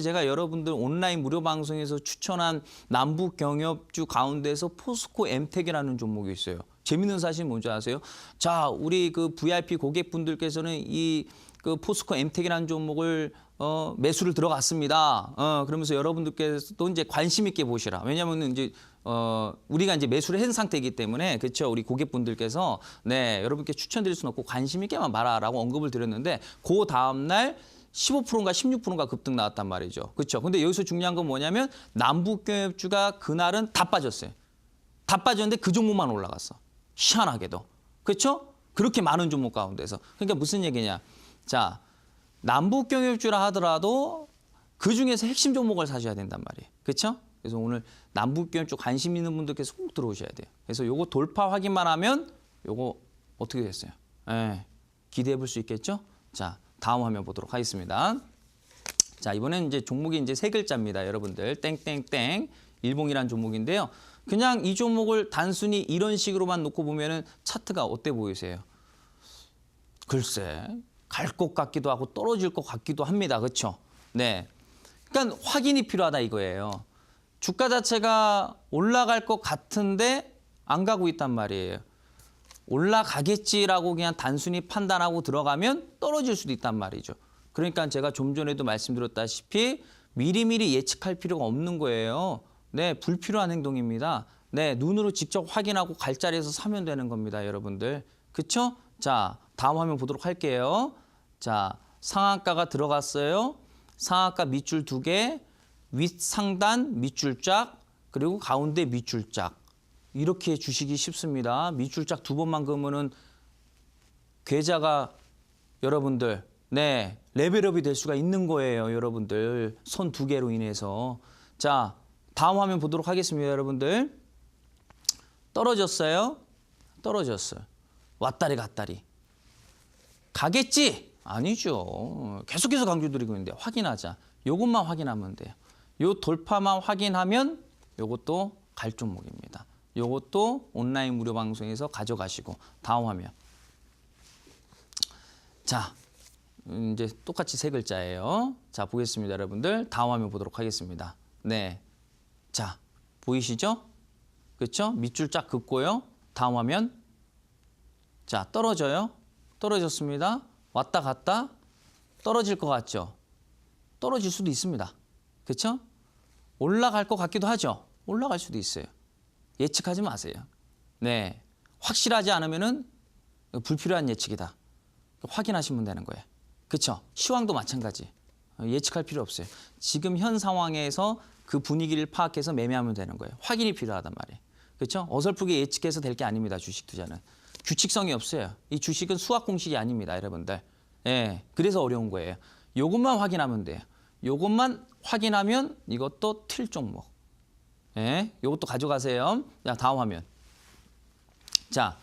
제가 여러분들 온라인 무료 방송에서 추천한 남북경협주 가운데서 포스코 엠텍이라는 종목이 있어요. 재밌는 사실 뭔지 아세요? 자, 우리 그 VIP 고객분들께서는 이 포스코 엠텍이라는 종목을 매수를 들어갔습니다. 그러면서 여러분들께서도 이제 관심 있게 보시라. 왜냐하면 이제 우리가 이제 매수를 한 상태이기 때문에 그렇죠. 우리 고객분들께서 여러분께 추천드릴 수는 없고 관심 있게만 봐라라고 언급을 드렸는데 그 다음 날 15%인가 16%인가 급등 나왔단 말이죠. 그렇죠. 근데 여기서 중요한 건 뭐냐면 남북경협주가 그날은 다 빠졌어요. 다 빠졌는데 그 종목만 올라갔어. 희한하게도. 그렇죠? 그렇게 많은 종목 가운데서. 그러니까 무슨 얘기냐? 자, 남북경협주라 하더라도 그중에서 핵심 종목을 사셔야 된단 말이에요. 그렇죠? 그래서 오늘 남북경협주 관심 있는 분들께서 꼭 들어오셔야 돼요. 그래서 요거 돌파 확인만 하면 요거 어떻게 됐어요? 기대해 볼 수 있겠죠? 자, 다음 화면 보도록 하겠습니다. 자, 이번엔 이제 종목이 이제 3글자입니다. 여러분들. 땡땡땡 일봉이란 종목인데요. 그냥 이 종목을 단순히 이런 식으로만 놓고 보면은 차트가 어때 보이세요? 글쎄, 갈 것 같기도 하고 떨어질 것 같기도 합니다. 그렇죠? 네. 그러니까 확인이 필요하다 이거예요. 주가 자체가 올라갈 것 같은데 안 가고 있단 말이에요. 올라가겠지라고 그냥 단순히 판단하고 들어가면 떨어질 수도 있단 말이죠. 그러니까 제가 좀 전에도 말씀드렸다시피 미리미리 예측할 필요가 없는 거예요. 네, 불필요한 행동입니다. 네, 눈으로 직접 확인하고 갈 자리에서 사면 되는 겁니다, 여러분들. 그렇죠? 자, 다음 화면 보도록 할게요. 자, 상한가가 들어갔어요. 상한가 밑줄 2개, 윗 상단 밑줄 쫙, 그리고 가운데 밑줄 쫙. 이렇게 주시기 쉽습니다. 밑줄 쫙 2번만 그으면은 계좌가 여러분들 레벨업이 될 수가 있는 거예요, 여러분들. 손 2개로 인해서. 자, 다음 화면 보도록 하겠습니다, 여러분들. 떨어졌어요. 떨어졌어요. 왔다리 갔다리. 가겠지? 아니죠. 계속해서 강조드리고 있는데 확인하자. 요것만 확인하면 돼요. 요 돌파만 확인하면 요것도 갈 종목입니다. 요것도 온라인 무료 방송에서 가져가시고 다음 화면. 자, 이제 똑같이 세 글자예요. 자, 보겠습니다, 여러분들. 다음 화면 보도록 하겠습니다. 네. 자, 보이시죠? 그렇죠? 밑줄 쫙 긋고요. 다음 화면. 자, 떨어져요. 떨어졌습니다. 왔다 갔다 떨어질 것 같죠? 떨어질 수도 있습니다. 그렇죠? 올라갈 것 같기도 하죠? 올라갈 수도 있어요. 예측하지 마세요. 네. 확실하지 않으면은 불필요한 예측이다. 확인하시면 되는 거예요. 그렇죠? 시황도 마찬가지. 예측할 필요 없어요. 지금 현 상황에서 그 분위기를 파악해서 매매하면 되는 거예요. 확인이 필요하단 말이에요. 그렇죠? 어설프게 예측해서 될 게 아닙니다. 주식 투자는. 규칙성이 없어요. 이 주식은 수학 공식이 아닙니다, 여러분들. 예, 그래서 어려운 거예요. 요것만 확인하면 돼요. 요것만 확인하면 이것도 틀 종목. 예, 요것도 가져가세요. 자, 다음 화면. 자,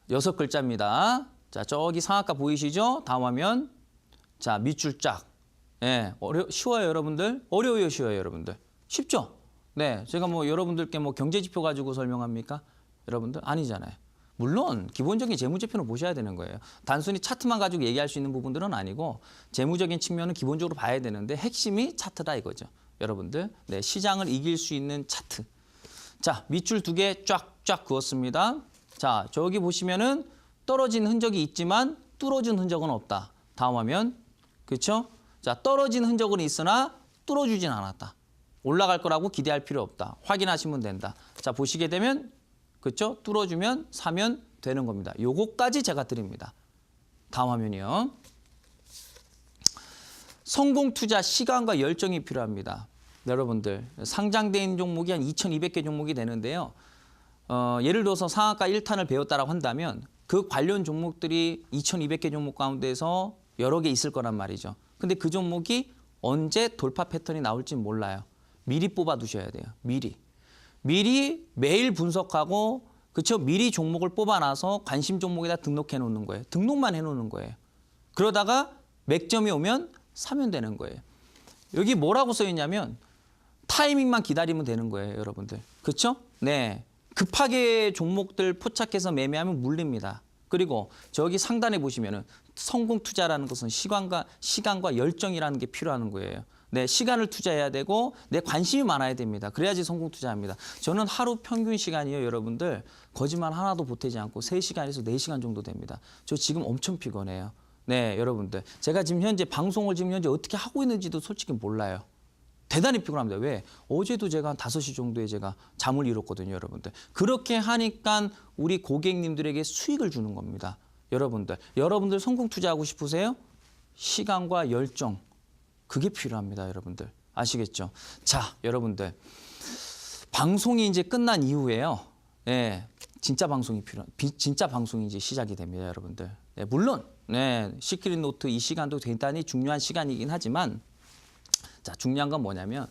6글자입니다. 자, 저기 상한가 보이시죠? 다음 화면. 자, 밑줄 쫙. 예, 쉬워요, 여러분들? 어려워요, 쉬워요, 여러분들? 쉽죠? 네, 제가 뭐 여러분들께 뭐 경제지표 가지고 설명합니까? 여러분들? 아니잖아요. 물론 기본적인 재무지표는 보셔야 되는 거예요. 단순히 차트만 가지고 얘기할 수 있는 부분들은 아니고 재무적인 측면은 기본적으로 봐야 되는데 핵심이 차트다 이거죠. 여러분들, 네, 시장을 이길 수 있는 차트. 자, 밑줄 2개 쫙쫙 그었습니다. 자, 저기 보시면은 떨어진 흔적이 있지만 뚫어준 흔적은 없다. 다음 화면. 그렇죠? 자, 떨어진 흔적은 있으나 뚫어주진 않았다. 올라갈 거라고 기대할 필요 없다. 확인하시면 된다. 자, 보시게 되면 그렇죠? 뚫어주면 사면 되는 겁니다. 요거까지 제가 드립니다. 다음 화면이요. 성공 투자 시간과 열정이 필요합니다. 여러분들, 상장돼 있는 종목이 한 2,200개 종목이 되는데요. 예를 들어서 상한가 1탄을 배웠다라고 한다면 그 관련 종목들이 2,200개 종목 가운데서 여러 개 있을 거란 말이죠. 근데 그 종목이 언제 돌파 패턴이 나올지 몰라요. 미리 뽑아 두셔야 돼요. 미리 매일 분석하고 그렇죠? 미리 종목을 뽑아놔서 관심 종목에다 등록해 놓는 거예요. 등록만 해 놓는 거예요. 그러다가 맥점이 오면 사면 되는 거예요. 여기 뭐라고 써 있냐면 타이밍만 기다리면 되는 거예요, 여러분들. 그렇죠? 네. 급하게 종목들 포착해서 매매하면 물립니다. 그리고 저기 상단에 보시면은 성공 투자라는 것은 시간과 열정이라는 게 필요한 거예요. 네, 시간을 투자해야 되고 내 관심이 많아야 됩니다. 그래야지 성공 투자합니다. 저는 하루 평균 시간이요, 여러분들. 거짓말 하나도 보태지 않고 3시간에서 4시간 정도 됩니다. 저 지금 엄청 피곤해요. 네, 여러분들. 제가 지금 현재 방송을 지금 현재 어떻게 하고 있는지도 솔직히 몰라요. 대단히 피곤합니다. 왜? 어제도 제가 한 5시 정도에 제가 잠을 이뤘거든요, 여러분들. 그렇게 하니까 우리 고객님들에게 수익을 주는 겁니다. 여러분들 성공 투자하고 싶으세요? 시간과 열정. 그게 필요합니다, 여러분들. 아시겠죠? 자, 여러분들. 방송이 이제 끝난 이후에요. 네, 진짜 방송이 이제 시작이 됩니다, 여러분들. 네, 물론, 네, 시크릿 노트 이 시간도 대단히 중요한 시간이긴 하지만, 자, 중요한 건 뭐냐면,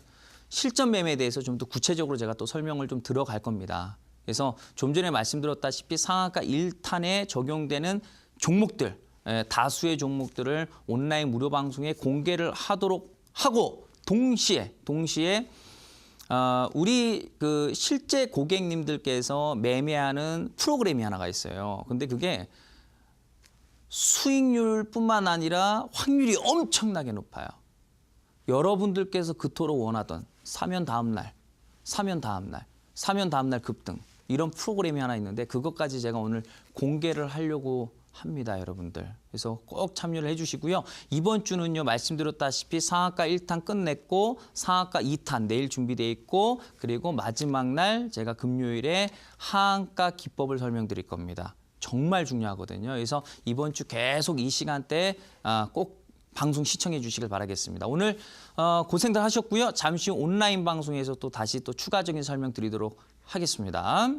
실전 매매에 대해서 좀 더 구체적으로 제가 또 설명을 좀 들어갈 겁니다. 그래서 좀 전에 말씀드렸다시피 상한가 1탄에 적용되는 종목들, 다수의 종목들을 온라인 무료 방송에 공개를 하도록 하고 동시에 우리 그 실제 고객님들께서 매매하는 프로그램이 하나가 있어요. 근데 그게 수익률뿐만 아니라 확률이 엄청나게 높아요. 여러분들께서 그토록 원하던 사면 다음날 급등 이런 프로그램이 하나 있는데 그것까지 제가 오늘 공개를 하려고 합니다, 여러분들. 그래서 꼭 참여를 해주시고요. 이번 주는요, 말씀드렸다시피 상한가 1탄 끝냈고 상한가 2탄 내일 준비되어 있고 그리고 마지막 날 제가 금요일에 하한가 기법을 설명드릴 겁니다. 정말 중요하거든요. 그래서 이번 주 계속 이 시간대에 꼭 방송 시청해 주시길 바라겠습니다. 오늘 고생들 하셨고요. 잠시 후 온라인 방송에서 또 다시 또 추가적인 설명 드리도록 하겠습니다.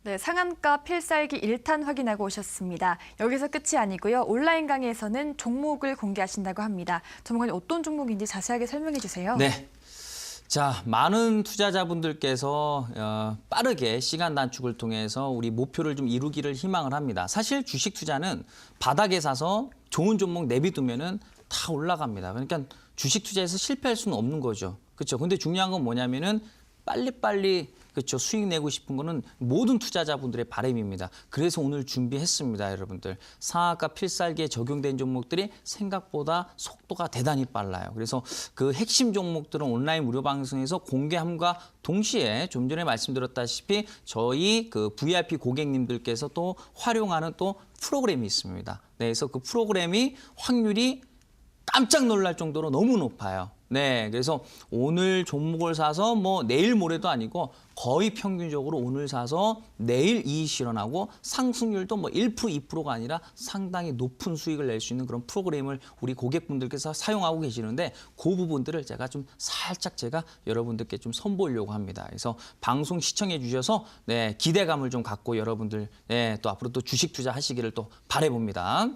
네, 상한가 필살기 1탄 확인하고 오셨습니다. 여기서 끝이 아니고요. 온라인 강의에서는 종목을 공개하신다고 합니다. 전문가님 어떤 종목인지 자세하게 설명해 주세요. 네. 자, 많은 투자자분들께서 빠르게 시간 단축을 통해서 우리 목표를 좀 이루기를 희망을 합니다. 사실 주식 투자는 바닥에 사서 좋은 종목 내비두면은 다 올라갑니다. 그러니까 주식 투자에서 실패할 수는 없는 거죠. 그렇죠? 근데 중요한 건 뭐냐면은 빨리빨리 그렇죠. 수익 내고 싶은 거는 모든 투자자분들의 바람입니다. 그래서 오늘 준비했습니다, 여러분들. 상한가 필살기에 적용된 종목들이 생각보다 속도가 대단히 빨라요. 그래서 그 핵심 종목들은 온라인 무료 방송에서 공개함과 동시에 좀 전에 말씀드렸다시피 저희 그 VIP 고객님들께서 또 활용하는 또 프로그램이 있습니다. 네, 그래서 그 프로그램이 확률이 깜짝 놀랄 정도로 너무 높아요. 네, 그래서 오늘 종목을 사서 뭐 내일 모레도 아니고 거의 평균적으로 오늘 사서 내일 이익 실현하고 상승률도 뭐 1%, 2%가 아니라 상당히 높은 수익을 낼 수 있는 그런 프로그램을 우리 고객분들께서 사용하고 계시는데 그 부분들을 제가 좀 살짝 제가 여러분들께 좀 선보이려고 합니다. 그래서 방송 시청해 주셔서 네, 기대감을 좀 갖고 여러분들 네, 또 앞으로 또 주식 투자 하시기를 또 바라봅니다.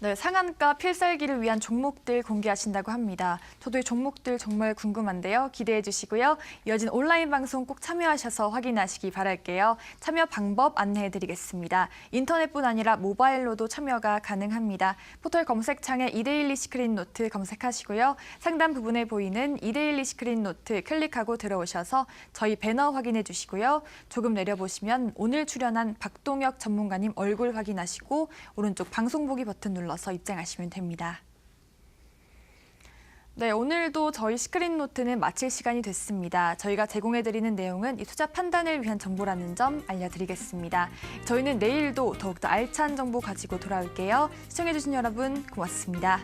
네, 상한가 필살기를 위한 종목들 공개하신다고 합니다. 저도 이 종목들 정말 궁금한데요. 기대해 주시고요. 이어진 온라인 방송 꼭 참여하셔서 확인하시기 바랄게요. 참여 방법 안내해 드리겠습니다. 인터넷뿐 아니라 모바일로도 참여가 가능합니다. 포털 검색창에 이데일리 시크릿 노트 검색하시고요. 상단 부분에 보이는 이데일리 시크릿 노트 클릭하고 들어오셔서 저희 배너 확인해 주시고요. 조금 내려보시면 오늘 출연한 박동혁 전문가님 얼굴 확인하시고 오른쪽 방송 보기 버튼 눌러서 입장하시면 됩니다. 네, 오늘도 저희 시크릿 노트는 마칠 시간이 됐습니다. 저희가 제공해드리는 내용은 이 투자 판단을 위한 정보라는 점 알려드리겠습니다. 저희는 내일도 더욱더 알찬 정보 가지고 돌아올게요. 시청해주신 여러분 고맙습니다.